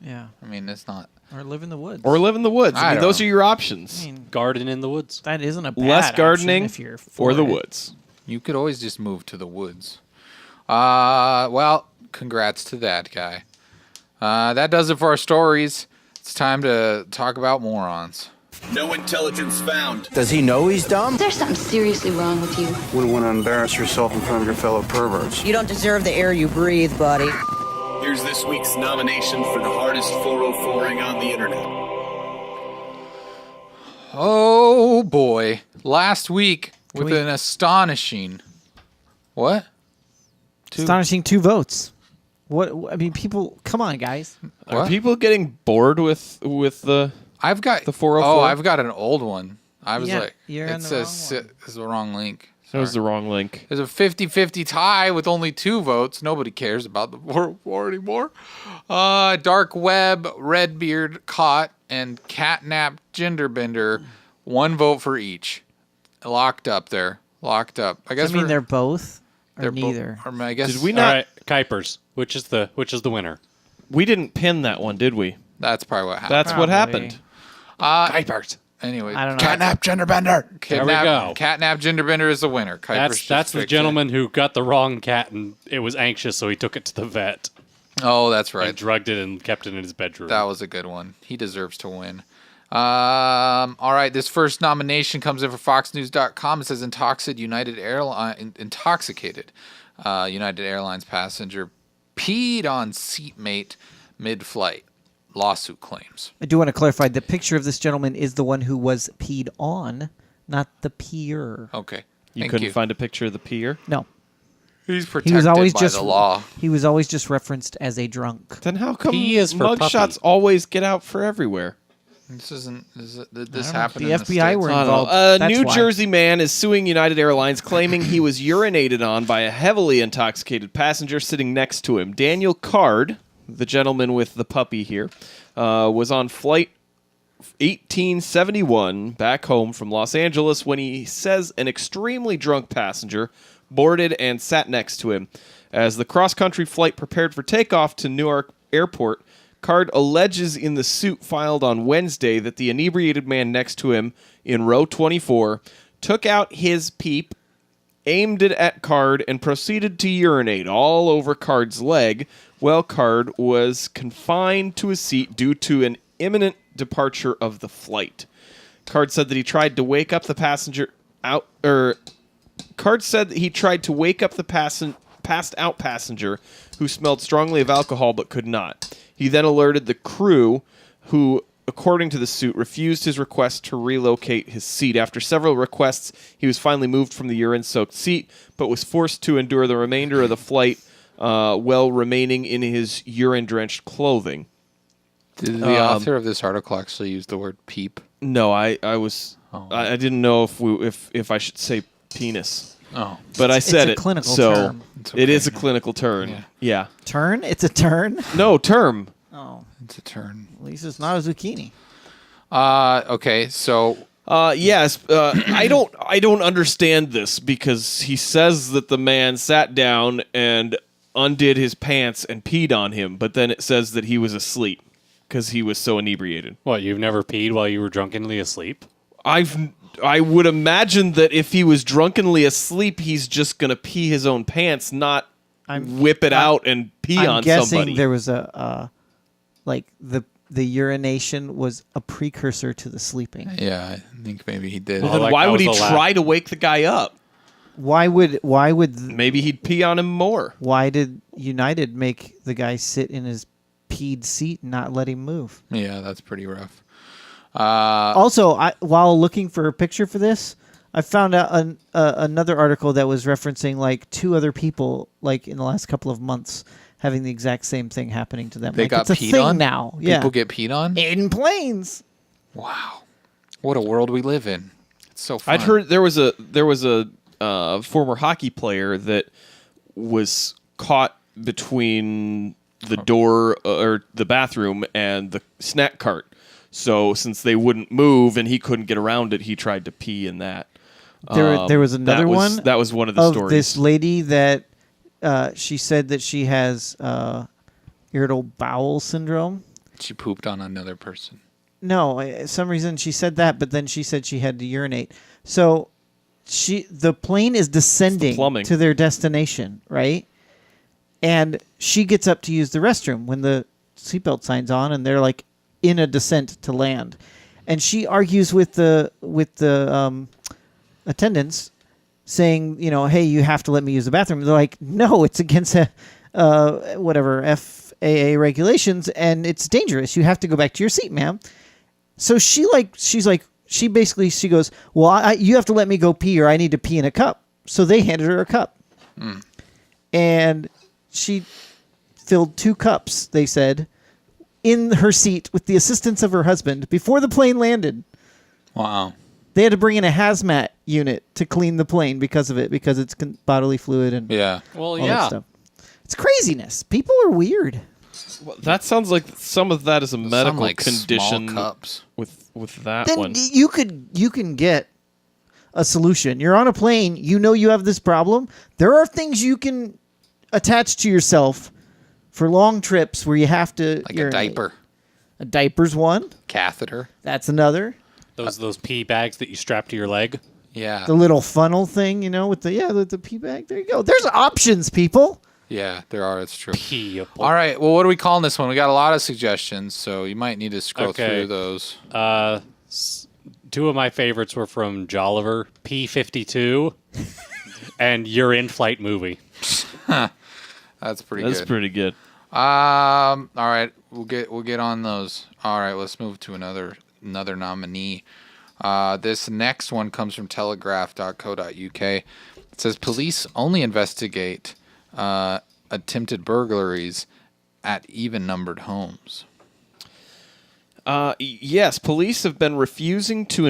S4: Yeah.
S2: I mean, it's not.
S4: Or live in the woods.
S5: Or live in the woods. I mean,
S2: don't
S5: those
S2: know.
S5: are your options.
S4: I mean,
S3: Garden in the woods.
S4: that isn't a bad
S5: Less
S4: option
S5: gardening
S4: if you're
S5: or the
S4: for it.
S5: woods.
S2: You could always just move to the woods. Well, congrats to that guy. That does it for our stories. It's time to talk about morons.
S1: No intelligence found.
S10: Does he know he's dumb?
S11: There's something seriously wrong with you.
S10: Wouldn't want to embarrass yourself in front of your fellow perverts.
S12: You don't deserve the air you breathe, buddy.
S1: Here's this week's nomination for the hardest 404ing on the internet.
S2: Oh boy. Last week with an astonishing... What?
S4: Astonishing 2 votes. What? I mean, people... Come on, guys.
S5: Are people getting bored with the...
S2: I've got
S5: the 404.
S2: Oh, I've got an old one. I was
S4: you're
S2: it
S4: on the
S2: says
S4: wrong one.
S2: it's the wrong link.
S5: That was the wrong link.
S2: There's a 50-50 tie with only 2 votes. Nobody cares about the 404 anymore. Dark Web, Redbeard, Caught, and Catnap Genderbender. 1 vote for each. Locked up there. Locked up. I guess
S4: they're both or
S2: they're
S4: neither.
S2: I guess
S5: Did we not?
S3: All right, Kuipers. Which is the winner?
S5: We didn't pin that one, did we?
S2: That's probably what happened.
S5: That's what happened.
S3: Kuipers.
S2: Anyway,
S4: I don't know.
S1: Catnap Genderbender.
S3: There we go.
S2: Catnap Genderbender is the winner. Kuipers
S3: That's the
S2: just
S3: gentleman who got the wrong cat and it was anxious, so he took it to the vet.
S2: Oh, that's right.
S3: And drugged it and kept it in his bedroom.
S2: That was a good one. He deserves to win. All right, this first nomination comes in for FoxNews.com. It says intoxicated United Airlines passenger peed on seatmate mid-flight. lawsuit claims.
S4: I do want to clarify, the picture of this gentleman is the one who was peed on, not the peer.
S2: Okay.
S5: You couldn't find a picture of the peer?
S4: No.
S2: He's protected
S4: He was always
S2: by
S4: just
S2: the law.
S4: He was always just referenced as a drunk.
S5: Then how come
S3: P is for
S5: mugshots
S3: puppy.
S5: always get out for everywhere?
S2: Did this happen
S4: The
S2: in
S4: FBI were
S5: I don't
S4: involved.
S5: know. A
S4: That's
S5: New
S4: why.
S5: Jersey man is suing United Airlines, claiming he was urinated on by a heavily intoxicated passenger sitting next to him. Daniel Card, the gentleman with the puppy here, was on flight 1871 back home from Los Angeles when he says an extremely drunk passenger boarded and sat next to him. As the cross-country flight prepared for takeoff to Newark Airport, Card alleges in the suit filed on Wednesday that the inebriated man next to him in row 24 took out his peep, aimed it at Card, and proceeded to urinate all over Card's leg while Card was confined to a seat due to an imminent departure of the flight. Card said that he tried to wake up the passenger out, Card said that he tried to wake up the passed out passenger who smelled strongly of alcohol but could not. He then alerted the crew, who, according to the suit, refused his request to relocate his seat. After several requests, he was finally moved from the urine-soaked seat, but was forced to endure the remainder of the flight while remaining in his urine-drenched clothing.
S2: Did the author of this article actually use the word peep?
S5: No, I didn't know if I should say penis.
S2: Oh,
S5: but I said
S4: it's a clinical
S5: so
S4: term.
S5: It is a clinical term. Yeah.
S4: Turn? It's a turn?
S5: No, term.
S4: Oh.
S2: It's a turn.
S4: At least it's not a zucchini.
S2: Okay, so
S5: yes, I don't understand this because he says that the man sat down and undid his pants and peed on him, but then it says that he was asleep because he was so inebriated.
S3: What, you've never peed while you were drunkenly asleep?
S5: I would imagine that if he was drunkenly asleep, he's just gonna pee his own pants, not whip it out and pee on
S4: I'm guessing
S5: somebody.
S4: there was a the urination was a precursor to the sleeping.
S2: Yeah, I think maybe he did.
S5: Well, then why would he try to wake the guy up?
S4: Why would
S5: maybe he'd pee on him more?
S4: Why did United make the guy sit in his peed seat and not let him move?
S2: Yeah, that's pretty rough.
S4: Also, while looking for a picture for this, I found out another article that was referencing like two other people like in the last couple of months having the exact same thing happening to them.
S2: They
S4: like,
S2: got
S4: it's a
S2: peed
S4: thing
S2: on
S4: now. Yeah,
S2: people get peed on
S4: in planes.
S2: Wow, what a world we live in! It's so fun.
S5: I'd heard there was a former hockey player that was caught between the door or the bathroom and the snack cart. So since they wouldn't move and he couldn't get around it, he tried to pee in that.
S4: There was another one.
S5: That was one of the stories.
S4: This lady that she said that she has irritable bowel syndrome.
S2: She pooped on another person.
S4: No, some reason she said that, but then she said she had to urinate. So the plane is descending to their destination, right? And she gets up to use the restroom when the seatbelt sign's on, and they're like in a descent to land, and she argues with the attendants, saying, hey, you have to let me use the bathroom. They're like, no, it's against whatever FAA regulations, and it's dangerous. You have to go back to your seat, ma'am. So she goes, well, you have to let me go pee, or I need to pee in a cup. So they handed her a cup, and she filled 2 cups. They said, in her seat with the assistance of her husband before the plane landed.
S2: Wow.
S4: They had to bring in a hazmat unit to clean the plane because of it, because it's bodily fluid and all that stuff. It's craziness. People are weird.
S5: Well, that sounds like some of that is a medical
S2: like
S5: condition.
S2: small cups.
S5: With that
S4: Then
S5: one.
S4: you can get a solution. You're on a plane. You have this problem. There are things you can attach to yourself for long trips where you have to
S2: Like a diaper.
S4: A diaper's one.
S2: Catheter.
S4: That's another.
S3: Those pee bags that you strap to your leg.
S2: Yeah.
S4: The little funnel thing, with the pee bag. There you go. There's options, people.
S2: Yeah, there are. It's true.
S3: Pee.
S2: All right. Well, what are we calling this one? We got a lot of suggestions, so you might need to scroll through those.
S3: 2 of my favorites were from Jolliver, P-52, and You're in Flight Movie.
S2: That's pretty good.
S5: That's pretty good.
S2: All right, we'll get on those. All right, let's move to another nominee. This next one comes from telegraph.co.uk. It says police only investigate attempted burglaries at even-numbered homes.
S5: Yes, police have been refusing to